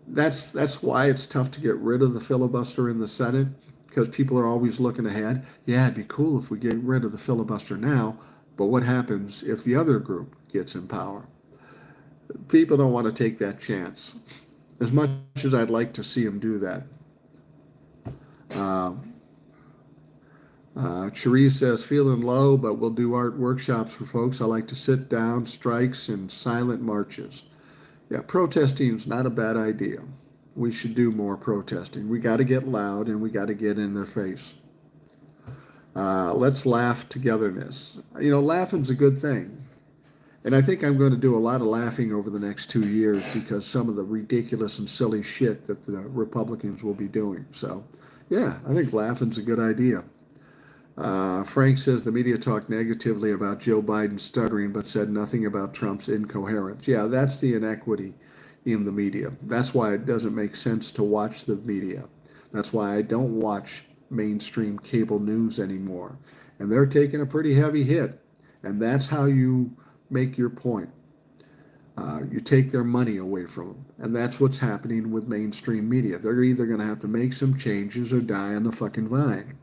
That's why it's tough to get rid of the filibuster in the Senate, because people are always looking ahead. Yeah, it'd be cool if we get rid of the filibuster now, but what happens if the other group gets in power? People don't want to take that chance. As much as I'd like to see them do that. Uh, Cherise says, feeling low, but we'll do art workshops for folks. I like to sit down, strikes, and silent marches. Yeah, protesting is not a bad idea. We should do more protesting. We got to get loud and we got to get in their face. Let's laugh togetherness. You know, laughing's a good thing. And I think I'm going to do a lot of laughing over the next 2 years because some of the ridiculous and silly shit that the Republicans will be doing. So, yeah, I think laughing's a good idea. Frank says the media talked negatively about Joe Biden stuttering but said nothing about Trump's incoherence. Yeah, that's the inequity in the media. That's why it doesn't make sense to watch the media. That's why I don't watch mainstream cable news anymore. And they're taking a pretty heavy hit. And that's how you make your point. You take their money away from them. And that's what's happening with mainstream media. They're either going to have to make some changes or die on the fucking vine.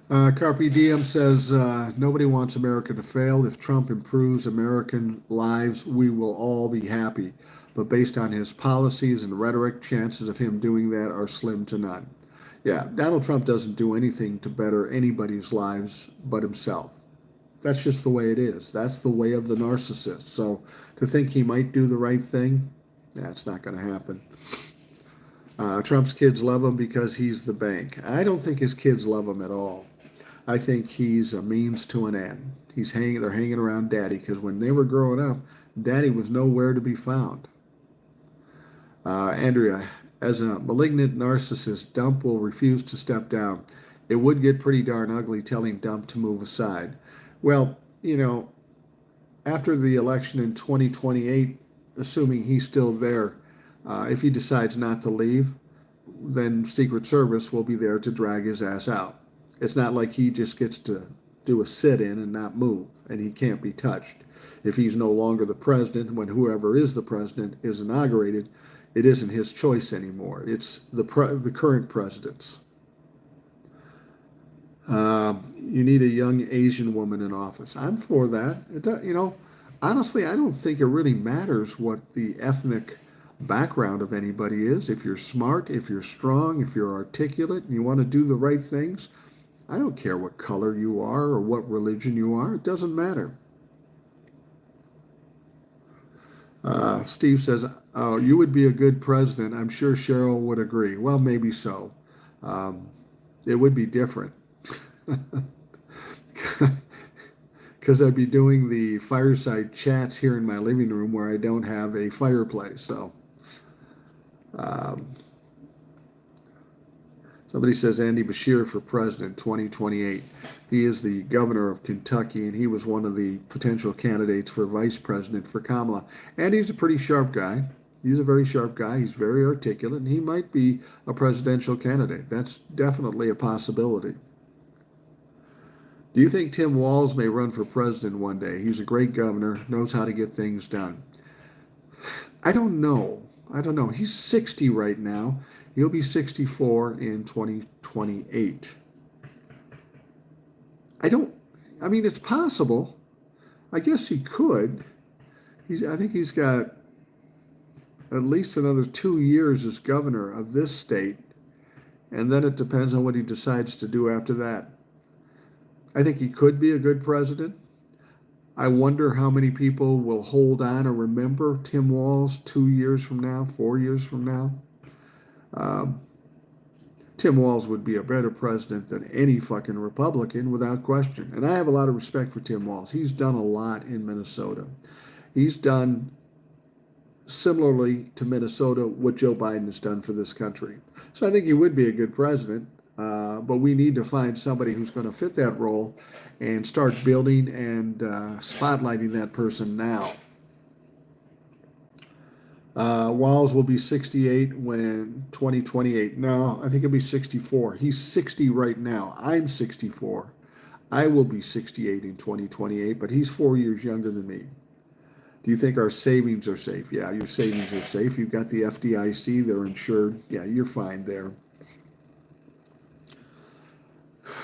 Carpe Diem says, nobody wants America to fail. If Trump improves American lives, we will all be happy. But based on his policies and rhetoric, chances of him doing that are slim to none. Yeah, Donald Trump doesn't do anything to better anybody's lives but himself. That's just the way it is. That's the way of the narcissist. So to think he might do the right thing, that's not going to happen. Trump's kids love him because he's the bank. I don't think his kids love him at all. I think he's a means to an end. They're hanging around Daddy because when they were growing up, Daddy was nowhere to be found. Andrea, as a malignant narcissist, Dump will refuse to step down. It would get pretty darn ugly telling Dump to move aside. Well, you know, after the election in 2028, assuming he's still there, if he decides not to leave, then Secret Service will be there to drag his ass out. It's not like he just gets to do a sit-in and not move, and he can't be touched. If he's no longer the president, when whoever is the president is inaugurated, it isn't his choice anymore. It's the current president's. You need a young Asian woman in office. I'm for that. Honestly, I don't think it really matters what the ethnic background of anybody is. If you're smart, if you're strong, if you're articulate, and you want to do the right things, I don't care what color you are or what religion you are. It doesn't matter. Steve says, oh, you would be a good president. I'm sure Cheryl would agree. Well, maybe so. It would be different. Because I'd be doing the fireside chats here in my living room where I don't have a fireplace. So, somebody says Andy Beshear for president 2028. He is the governor of Kentucky, and he was one of the potential candidates for vice president for Kamala. And he's a pretty sharp guy. He's a very sharp guy. He's very articulate, and he might be a presidential candidate. That's definitely a possibility. Do you think Tim Walz may run for president one day? He's a great governor, knows how to get things done. I don't know. He's 60 right now. He'll be 64 in 2028. It's possible. I guess he could. I think he's got at least another 2 years as governor of this state. And then it depends on what he decides to do after that. I think he could be a good president. I wonder how many people will hold on or remember Tim Walz 2 years from now, 4 years from now. Tim Walz would be a better president than any fucking Republican without question. And I have a lot of respect for Tim Walz. He's done a lot in Minnesota. He's done, similarly to Minnesota, what Joe Biden has done for this country. So I think he would be a good president. But we need to find somebody who's going to fit that role and start building and spotlighting that person now. Walz will be 68 when 2028. No, I think he'll be 64. He's 60 right now. I'm 64. I will be 68 in 2028, but he's 4 years younger than me. Do you think our savings are safe? Yeah, your savings are safe. You've got the FDIC. They're insured. Yeah, you're fine there.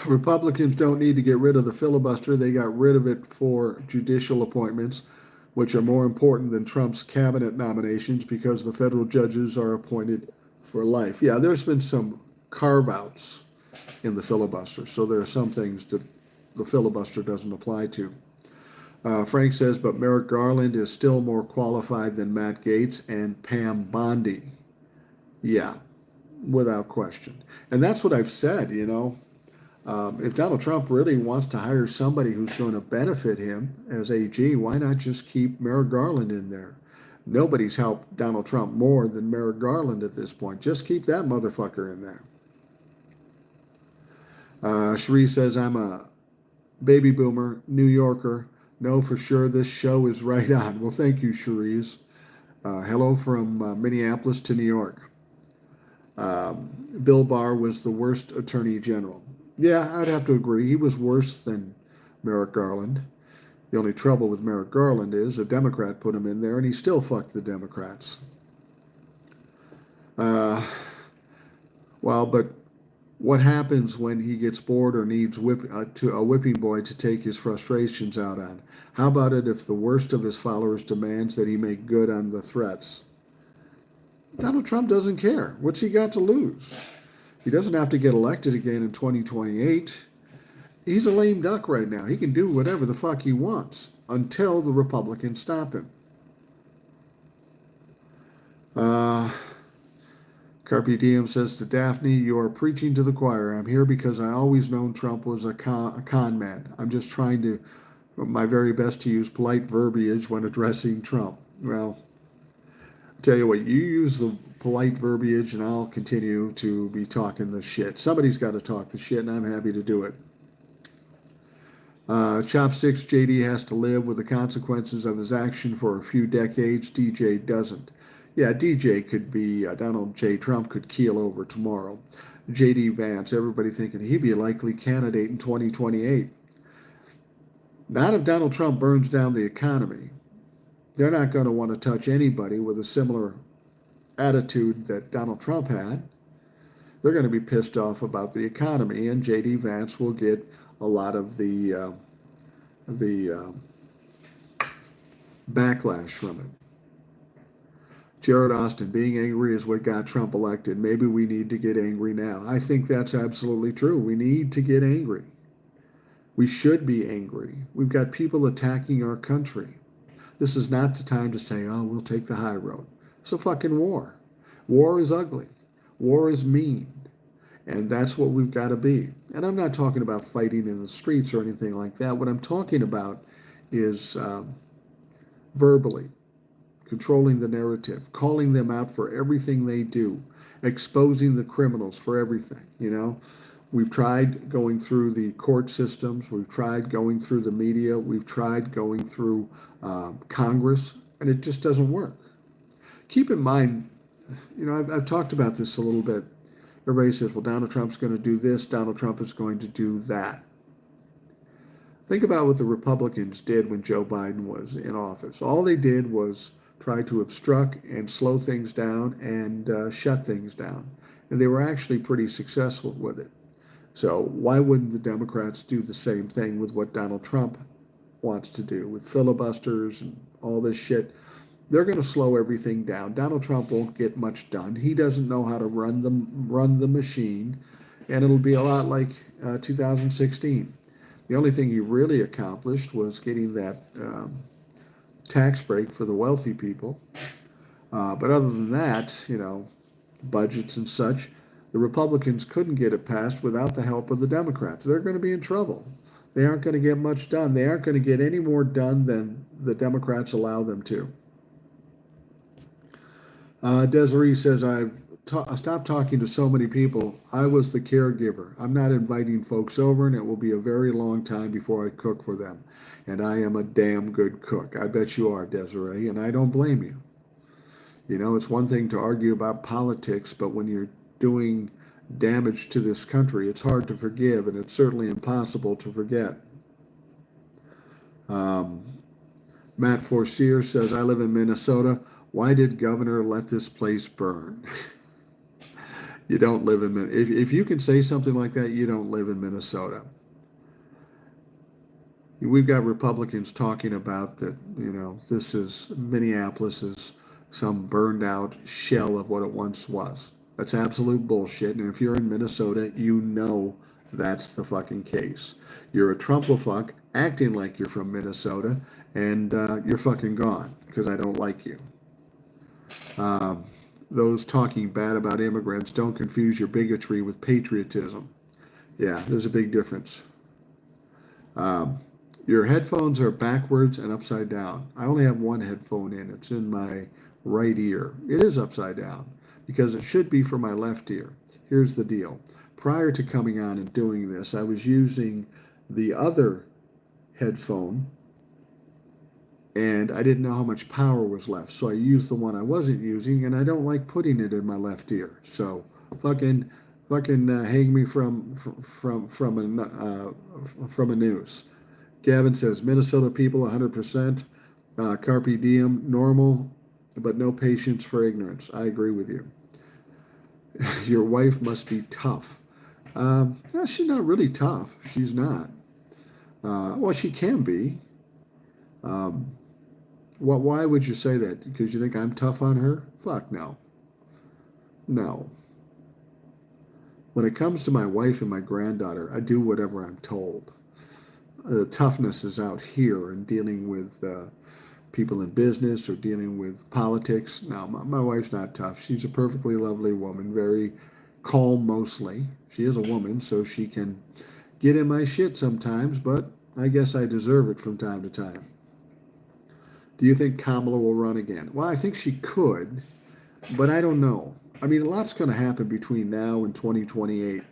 Republicans don't need to get rid of the filibuster. They got rid of it for judicial appointments. which are more important than Trump's cabinet nominations because the federal judges are appointed for life. Yeah, there's been some carve-outs in the filibuster, so there are some things that the filibuster doesn't apply to. Frank says, but Merrick Garland is still more qualified than Matt Gaetz and Pam Bondi. Yeah, without question. And that's what I've said, you know. If Donald Trump really wants to hire somebody who's going to benefit him as AG, why not just keep Merrick Garland in there? Nobody's helped Donald Trump more than Merrick Garland at this point. Just keep that motherfucker in there. Cherie says, I'm a baby boomer, New Yorker. Know for sure this show is right on. Well, thank you, Cherise. Hello from Minneapolis to New York. Bill Barr was the worst attorney general. Yeah, I'd have to agree. He was worse than Merrick Garland. The only trouble with Merrick Garland is a Democrat put him in there, and he still fucked the Democrats. Well, but what happens when he gets bored or needs a whipping boy to take his frustrations out on? How about it if the worst of his followers demands that he make good on the threats? Donald Trump doesn't care. What's he got to lose? He doesn't have to get elected again in 2028. He's a lame duck right now. He can do whatever the fuck he wants until the Republicans stop him. Carpe Diem says to Daphne, you are preaching to the choir. I'm here because I always known Trump was a con man. I'm just trying to my very best to use polite verbiage when addressing Trump. Well, I'll tell you what, you use the polite verbiage and I'll continue to be talking the shit. Somebody's got to talk the shit and I'm happy to do it. Chopsticks, JD has to live with the consequences of his action for a few decades. DJ doesn't. Yeah, DJ could be, Donald J. Trump could keel over tomorrow. J.D. Vance, everybody thinking he'd be a likely candidate in 2028. Not if Donald Trump burns down the economy. They're not going to want to touch anybody with a similar attitude that Donald Trump had. They're going to be pissed off about the economy, and J.D. Vance will get a lot of the backlash from it. Jared Austin, being angry is what got Trump elected. Maybe we need to get angry now. I think that's absolutely true. We need to get angry. We should be angry. We've got people attacking our country. This is not the time to say, oh, we'll take the high road. It's a fucking war. War is ugly. War is mean. And that's what we've got to be. And I'm not talking about fighting in the streets or anything like that. What I'm talking about is verbally controlling the narrative, calling them out for everything they do, exposing the criminals for everything. You know, we've tried going through the court systems, we've tried going through the media, we've tried going through Congress, and it just doesn't work. Keep in mind, you know, I've talked about this a little bit. Everybody says, well, Donald Trump's going to do this, Donald Trump is going to do that. Think about what the Republicans did when Joe Biden was in office. All they did was try to obstruct and slow things down and shut things down. And they were actually pretty successful with it. So why wouldn't the Democrats do the same thing with what Donald Trump wants to do with filibusters and all this shit? They're going to slow everything down. Donald Trump won't get much done. He doesn't know how to run the machine, and it'll be a lot like 2016. The only thing he really accomplished was getting that tax break for the wealthy people. But other than that, you know, budgets and such, the Republicans couldn't get it passed without the help of the Democrats. They're going to be in trouble. They aren't going to get much done. They aren't going to get any more done than the Democrats allow them to. Desiree says, I've stopped talking to so many people. I was the caregiver. I'm not inviting folks over, and it will be a very long time before I cook for them. And I am a damn good cook. I bet you are, Desiree, and I don't blame you. You know, it's one thing to argue about politics, but when you're doing damage to this country, it's hard to forgive, and it's certainly impossible to forget. Matt Forcier says, I live in Minnesota. Why did governor let this place burn? You don't live in Minnesota. If you can say something like that, you don't live in Minnesota. We've got Republicans talking about that, this is Minneapolis is some burned out shell of what it once was. That's absolute bullshit. And if you're in Minnesota, you know that's the fucking case. You're a Trumpafuck acting like you're from Minnesota, and you're fucking gone because I don't like you. Um, those talking bad about immigrants, don't confuse your bigotry with patriotism. Yeah, there's a big difference. Um, your headphones are backwards and upside down. I only have one headphone in. It's in my right ear. It is upside down because it should be for my left ear. Here's the deal. Prior to coming on and doing this, I was using the other headphone and I didn't know how much power was left. So I used the one I wasn't using, and I don't like putting it in my left ear. So fucking hang me from a noose. Gavin says Minnesota people 100% carpe diem, normal, but no patience for ignorance. I agree with you. Your wife must be tough. No, she's not really tough. She's not. Well, she can be. Um, why would you say that? Because you think I'm tough on her? Fuck no. No. When it comes to my wife and my granddaughter, I do whatever I'm told. The toughness is out here in dealing with people in business or dealing with politics. No, my wife's not tough. She's a perfectly lovely woman, very calm mostly. She is a woman, so she can get in my shit sometimes, but I guess I deserve it from time to time. Do you think Kamala will run again? Well, I think she could, but I don't know. I mean, a lot's going to happen between now and 2028.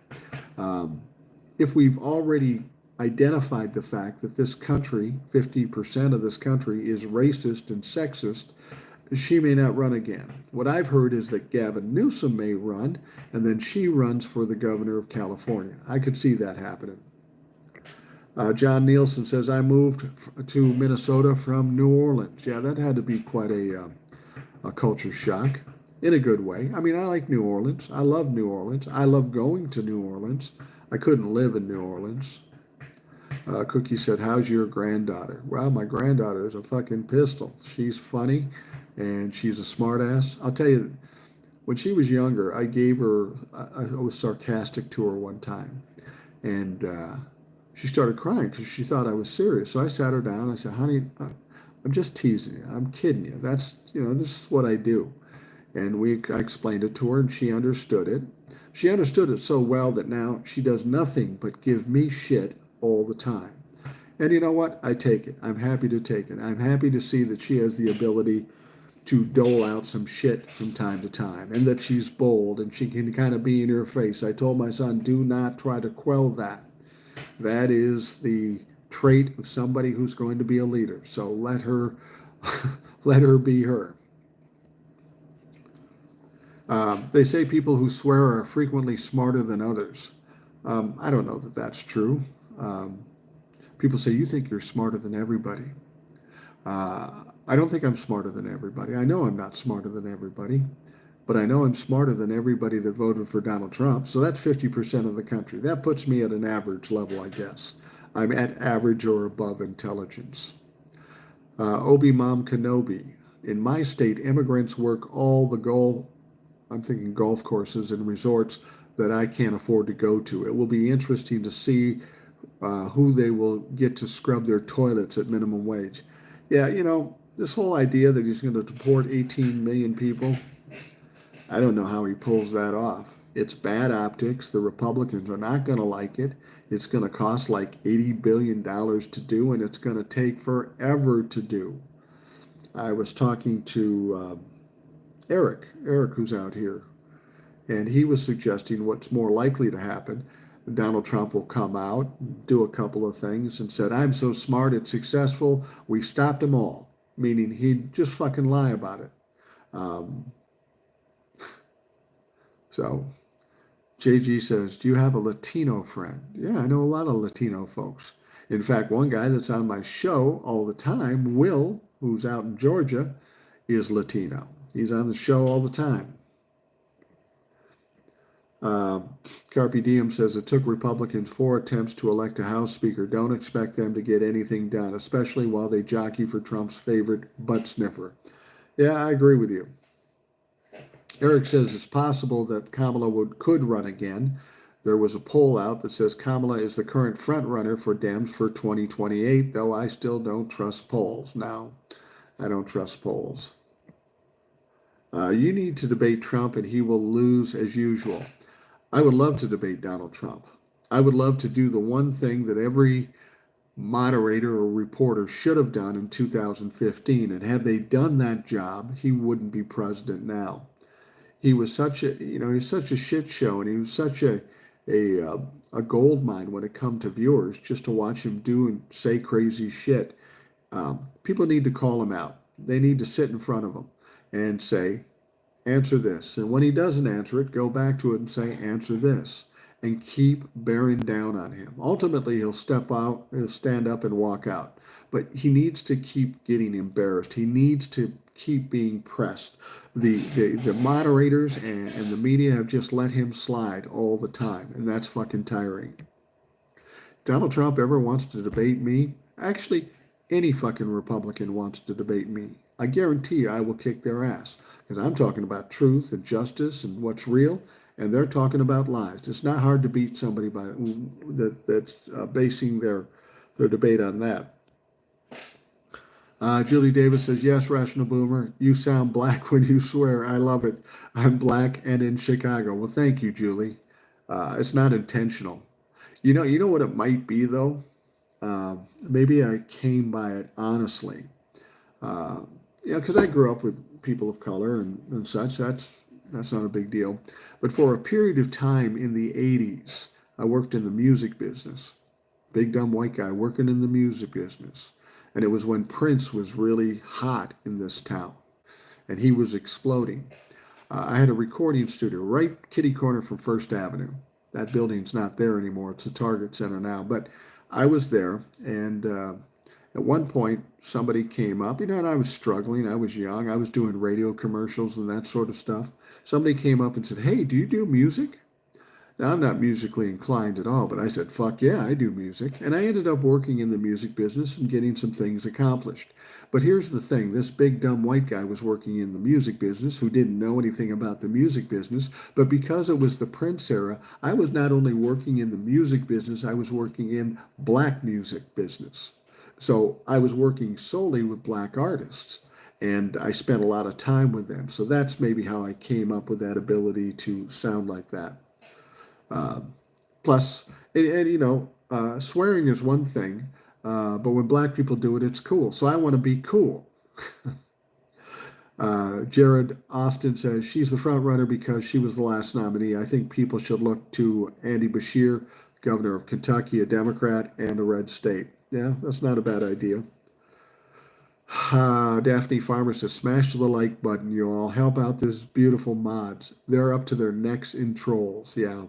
If we've already identified the fact that this country, 50% of this country, is racist and sexist, she may not run again. What I've heard is that Gavin Newsom may run, and then she runs for the governor of California. I could see that happening. John Nielsen says, I moved to Minnesota from New Orleans. Yeah, that had to be quite a culture shock in a good way. I mean, I like New Orleans. I love New Orleans. I love going to New Orleans. I couldn't live in New Orleans. Cookie said, how's your granddaughter? Well, my granddaughter is a fucking pistol. She's funny and she's a smartass. I'll tell you, when she was younger, I was sarcastic to her one time. And she started crying because she thought I was serious. So I sat her down. I said, honey, I'm just teasing you. I'm kidding you. This is what I do. And I explained it to her and she understood it. She understood it so well that now she does nothing but give me shit all the time. And you know what? I take it. I'm happy to take it. I'm happy to see that she has the ability to dole out some shit from time to time and that she's bold and she can kind of be in your face. I told my son, do not try to quell that. That is the trait of somebody who's going to be a leader. So let her let her be her. They say people who swear are frequently smarter than others. I don't know that that's true. People say, you think you're smarter than everybody. I don't think I'm smarter than everybody. I know I'm not smarter than everybody, but I know I'm smarter than everybody that voted for Donald Trump. So that's 50% of the country. That puts me at an average level, I guess. I'm at average or above intelligence. Obi-Mom Kenobi. In my state, immigrants work I'm thinking golf courses and resorts that I can't afford to go to. It will be interesting to see who they will get to scrub their toilets at minimum wage. Yeah, this whole idea that he's going to deport 18 million people, I don't know how he pulls that off. It's bad optics. The Republicans are not going to like it. It's going to cost like $80 billion to do, and it's going to take forever to do. I was talking to Eric, who's out here, and he was suggesting what's more likely to happen. Donald Trump will come out, do a couple of things, and said, I'm so smart, it's successful, we stopped them all, meaning he'd just fucking lie about it. So JG says, do you have a Latino friend? Yeah, I know a lot of Latino folks. In fact, one guy that's on my show all the time, Will, who's out in Georgia, is Latino. He's on the show all the time. Uh, Carpe Diem says it took Republicans 4 attempts to elect a House Speaker. Don't expect them to get anything done, especially while they jockey for Trump's favorite butt sniffer. Yeah, I agree with you. Eric says it's possible that Kamala could run again. There was a poll out that says Kamala is the current front runner for Dems for 2028, though I still don't trust polls. Now, I don't trust polls. You need to debate Trump and he will lose as usual. I would love to debate Donald Trump. I would love to do the one thing that every moderator or reporter should have done in 2015. And had they done that job, he wouldn't be president now. He was such a, he's such a shit show, and he was such a gold mine when it come to viewers. Just to watch him do and say crazy shit, people need to call him out. They need to sit in front of him and say, answer this. And when he doesn't answer it, go back to it and say, answer this, and keep bearing down on him. Ultimately, he'll step out, he'll stand up and walk out. But he needs to keep getting embarrassed. He needs to keep being pressed. The moderators and the media have just let him slide all the time, and that's fucking tiring. Donald Trump ever wants to debate me? Actually, any fucking Republican wants to debate me. I guarantee you I will kick their ass, because I'm talking about truth and justice and what's real, and they're talking about lies. It's not hard to beat somebody that's basing their debate on that. Julie Davis says, yes, Rational Boomer, you sound black when you swear. I love it. I'm black and in Chicago. Well, thank you, Julie. It's not intentional. You know what it might be, though? Maybe I came by it honestly. Because I grew up with people of color and such. That's not a big deal. But for a period of time in the 80s, I worked in the music business. Big dumb white guy working in the music business. And it was when Prince was really hot in this town, and he was exploding. I had a recording studio right kitty corner from First Avenue. That building's not there anymore. It's the Target Center now. But I was there, and at one point, somebody came up, and I was struggling. I was young. I was doing radio commercials and that sort of stuff. Somebody came up and said, hey, do you do music? Now, I'm not musically inclined at all, but I said, fuck yeah, I do music. And I ended up working in the music business and getting some things accomplished. But here's the thing. This big dumb white guy was working in the music business who didn't know anything about the music business. But because it was the Prince era, I was not only working in the music business, I was working in black music business. So I was working solely with black artists. And I spent a lot of time with them. So that's maybe how I came up with that ability to sound like that. Plus, swearing is one thing, but when black people do it, it's cool. So I want to be cool. Jared Austin says she's the front runner because she was the last nominee. I think people should look to Andy Beshear, governor of Kentucky, a Democrat, and a red state. Yeah, that's not a bad idea. Daphne Farmer says, smash the like button, you all. Help out this beautiful mods. They're up to their necks in trolls. Yeah.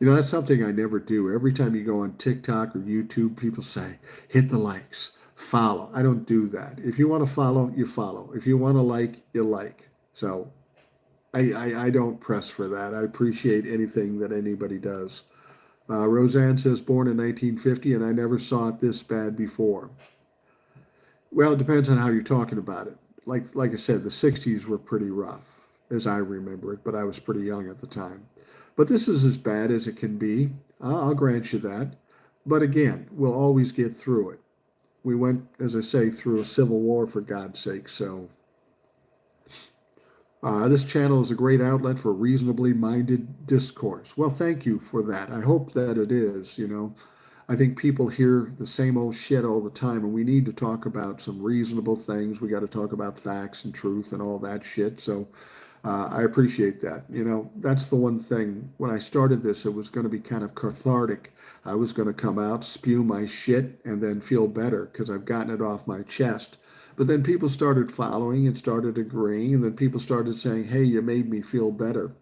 That's something I never do. Every time you go on TikTok or YouTube, people say, hit the likes, follow. I don't do that. If you want to follow, you follow. If you want to like, you like. So I don't press for that. I appreciate anything that anybody does. Roseanne says, born in 1950, and I never saw it this bad before. Well, it depends on how you're talking about it. Like I said, the 60s were pretty rough, as I remember it, but I was pretty young at the time. But this is as bad as it can be. I'll grant you that. But again, we'll always get through it. We went, as I say, through a civil war, for God's sake. So this channel is a great outlet for reasonably minded discourse. Well, thank you for that. I hope that it is. I think people hear the same old shit all the time, and we need to talk about some reasonable things. We got to talk about facts and truth and all that shit. So I appreciate that. That's the one thing. When I started this, it was going to be kind of cathartic. I was going to come out, spew my shit, and then feel better because I've gotten it off my chest. But then people started following and started agreeing, and then people started saying, hey, you made me feel better.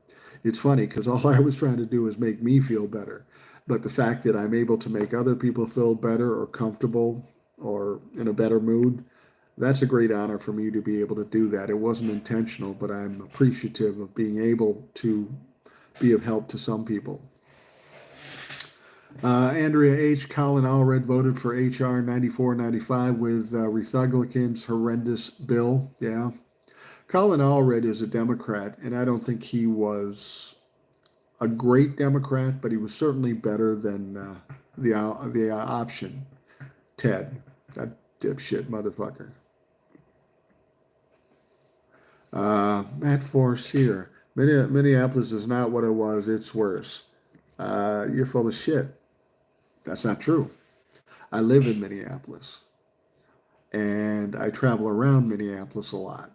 It's funny because all I was trying to do is make me feel better. But the fact that I'm able to make other people feel better or comfortable or in a better mood, that's a great honor for me to be able to do that. It wasn't intentional, but I'm appreciative of being able to be of help to some people. Andrea H. Colin Allred voted for H.R. 9495 with Republicans' horrendous bill. Yeah. Colin Allred is a Democrat, and I don't think he was a great Democrat, but he was certainly better than the option, Ted, that dipshit motherfucker. Matt Forcier, Minneapolis is not what it was, it's worse. You're full of shit. That's not true. I live in Minneapolis, and I travel around Minneapolis a lot.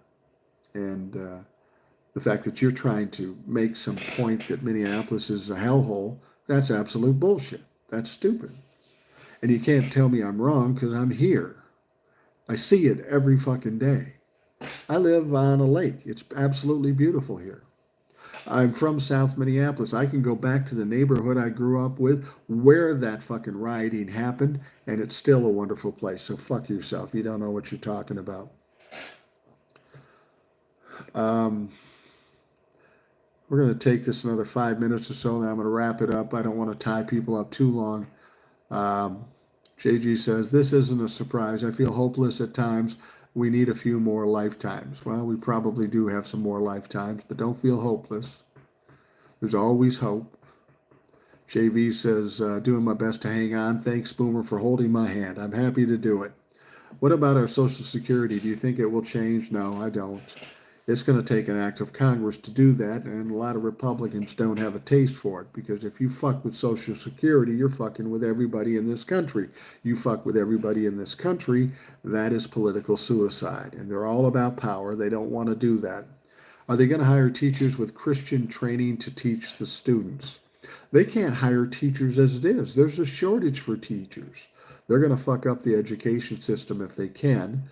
And the fact that you're trying to make some point that Minneapolis is a hellhole, that's absolute bullshit. That's stupid. And you can't tell me I'm wrong because I'm here. I see it every fucking day. I live on a lake. It's absolutely beautiful here. I'm from South Minneapolis. I can go back to the neighborhood I grew up with where that fucking rioting happened, and it's still a wonderful place. So fuck yourself. You don't know what you're talking about. We're going to take this another 5 minutes or so, and I'm going to wrap it up. I don't want to tie people up too long. JG says, this isn't a surprise. I feel hopeless at times. We need a few more lifetimes. Well, we probably do have some more lifetimes, but don't feel hopeless. There's always hope. JV says, doing my best to hang on. Thanks, Boomer, for holding my hand. I'm happy to do it. What about our Social Security? Do you think it will change? No, I don't. It's going to take an act of Congress to do that, and a lot of Republicans don't have a taste for it, because if you fuck with Social Security, you're fucking with everybody in this country. You fuck with everybody in this country, that is political suicide, and they're all about power. They don't want to do that. Are they going to hire teachers with Christian training to teach the students? They can't hire teachers as it is. There's a shortage for teachers. They're going to fuck up the education system if they can.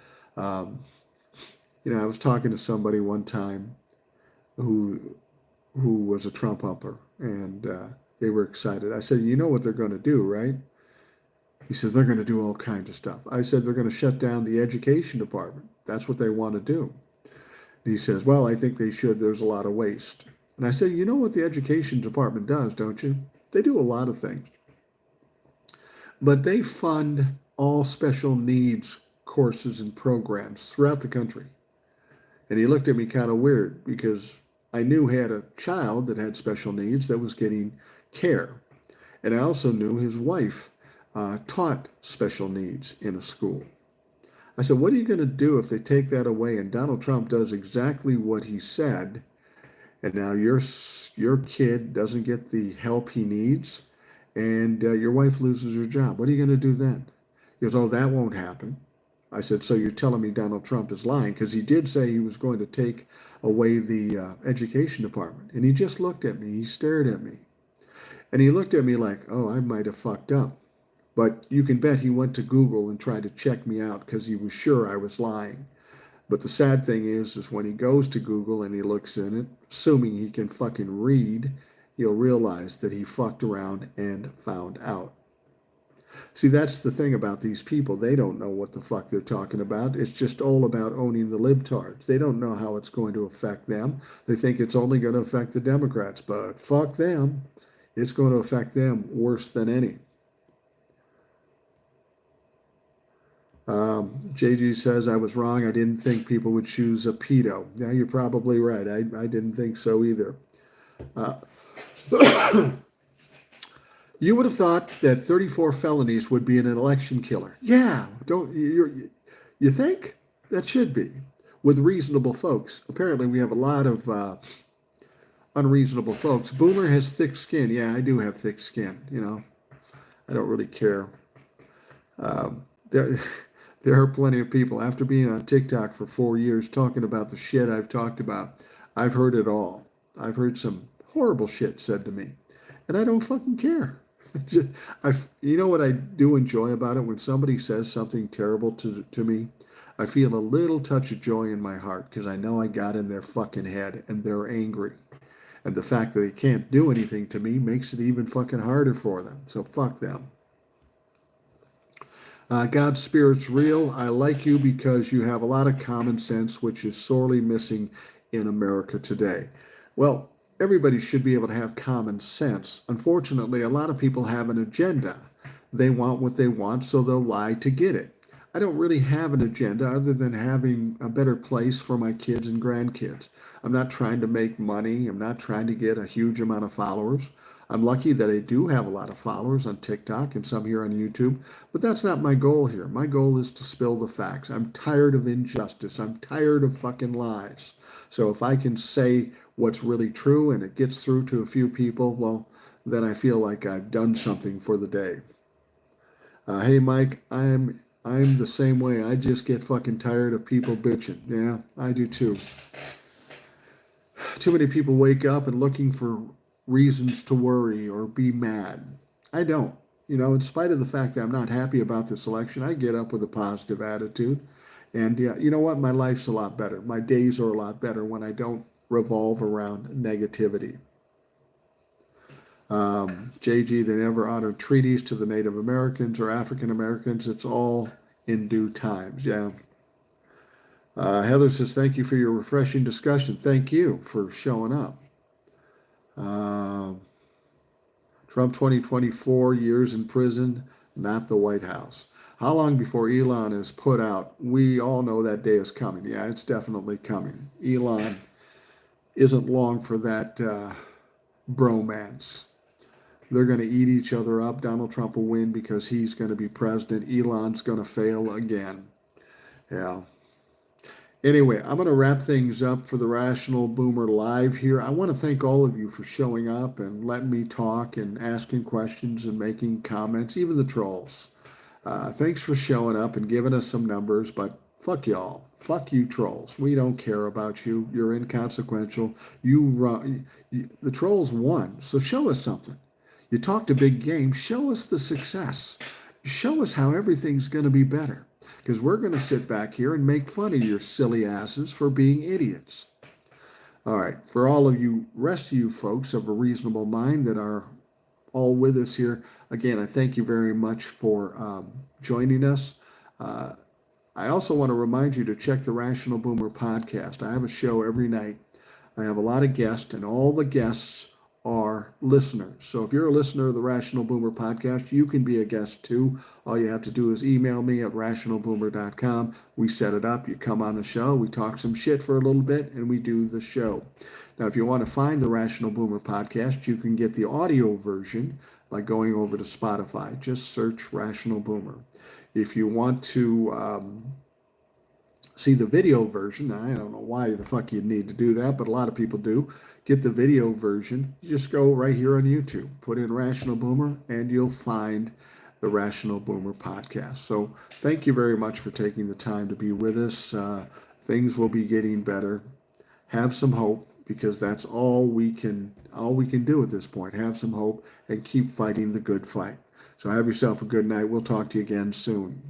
I was talking to somebody one time who was a Trump humper, and they were excited. I said, you know what they're going to do, right? He says, they're going to do all kinds of stuff. I said, they're going to shut down the education department. That's what they want to do. And he says, well, I think they should. There's a lot of waste. And I said, you know what the education department does, don't you? They do a lot of things. But they fund all special needs courses and programs throughout the country. And he looked at me kind of weird, because I knew he had a child that had special needs that was getting care. And I also knew his wife taught special needs in a school. I said, what are you going to do if they take that away and Donald Trump does exactly what he said, and now your kid doesn't get the help he needs, and your wife loses her job? What are you going to do then? He goes, oh, that won't happen. I said, so you're telling me Donald Trump is lying? Because he did say he was going to take away the education department. And he just looked at me. He stared at me. And he looked at me like, oh, I might have fucked up. But you can bet he went to Google and tried to check me out because he was sure I was lying. But the sad thing is when he goes to Google and he looks in it, assuming he can fucking read, he'll realize that he fucked around and found out. See, that's the thing about these people. They don't know what the fuck they're talking about. It's just all about owning the libtards. They don't know how it's going to affect them. They think it's only going to affect the Democrats, but fuck them. It's going to affect them worse than any. JG says, I was wrong. I didn't think people would choose a pedo. Yeah, you're probably right. I didn't think so either. You would have thought that 34 felonies would be an election killer. Yeah, you think? That should be. With reasonable folks. Apparently we have a lot of unreasonable folks. Boomer has thick skin. Yeah, I do have thick skin. I don't really care. There are plenty of people, after being on TikTok for 4 years talking about the shit I've talked about, I've heard it all. I've heard some horrible shit said to me, and I don't fucking care. You know what I do enjoy about it? When somebody says something terrible to me, I feel a little touch of joy in my heart, because I know I got in their fucking head and they're angry. And the fact that they can't do anything to me makes it even fucking harder for them. So fuck them. God's Spirit's real. I like you because you have a lot of common sense, which is sorely missing in America today. Well, everybody should be able to have common sense. Unfortunately, a lot of people have an agenda. They want what they want, so they'll lie to get it. I don't really have an agenda other than having a better place for my kids and grandkids. I'm not trying to make money. I'm not trying to get a huge amount of followers. I'm lucky that I do have a lot of followers on TikTok and some here on YouTube, but that's not my goal here. My goal is to spill the facts. I'm tired of injustice. I'm tired of fucking lies. So if I can say what's really true and it gets through to a few people, well, then I feel like I've done something for the day. Hey Mike, I'm the same way. I just get fucking tired of people bitching. Yeah, I do too. Too many people wake up and looking for reasons to worry or be mad. I don't. You know, in spite of the fact that I'm not happy about this election, I get up with a positive attitude. And yeah, you know what? My life's a lot better. My days are a lot better when I don't revolve around negativity. JG, they never honored treaties to the Native Americans or African Americans. It's all in due times. Yeah. Heather says, thank you for your refreshing discussion. Thank you for showing up. Trump 2024 years in prison, not the White House. How long before Elon is put out? We all know that day is coming. Yeah, it's definitely coming. Elon isn't long for that bromance. They're going to eat each other up. Donald Trump will win because he's going to be president. Elon's going to fail again. Yeah. Anyway, I'm going to wrap things up for the Rational Boomer Live here. I want to thank all of you for showing up and letting me talk and asking questions and making comments, even the trolls. Thanks for showing up and giving us some numbers, but fuck y'all. Fuck you trolls. We don't care about you. You're inconsequential. The trolls won, so show us something. You talked a big game. Show us the success. Show us how everything's going to be better. Because we're going to sit back here and make fun of your silly asses for being idiots. All right. For all of you, rest of you folks of a reasonable mind that are all with us here, again, I thank you very much for joining us. I also want to remind you to check the Rational Boomer podcast. I have a show every night. I have a lot of guests, and all the guests are listeners. So if you're a listener of the Rational Boomer podcast, you can be a guest too. All you have to do is email me at rationalboomer.com. We set it up. You come on the show. We talk some shit for a little bit, and we do the show. Now, if you want to find the Rational Boomer podcast, you can get the audio version by going over to Spotify. Just search Rational Boomer. If you want to see the video version, I don't know why the fuck you'd need to do that, but a lot of people do. Get the video version. You just go right here on YouTube, put in Rational Boomer, and you'll find the Rational Boomer podcast. So thank you very much for taking the time to be with us. Things will be getting better. Have some hope, because that's all we can do at this point. Have some hope and keep fighting the good fight. So have yourself a good night. We'll talk to you again soon.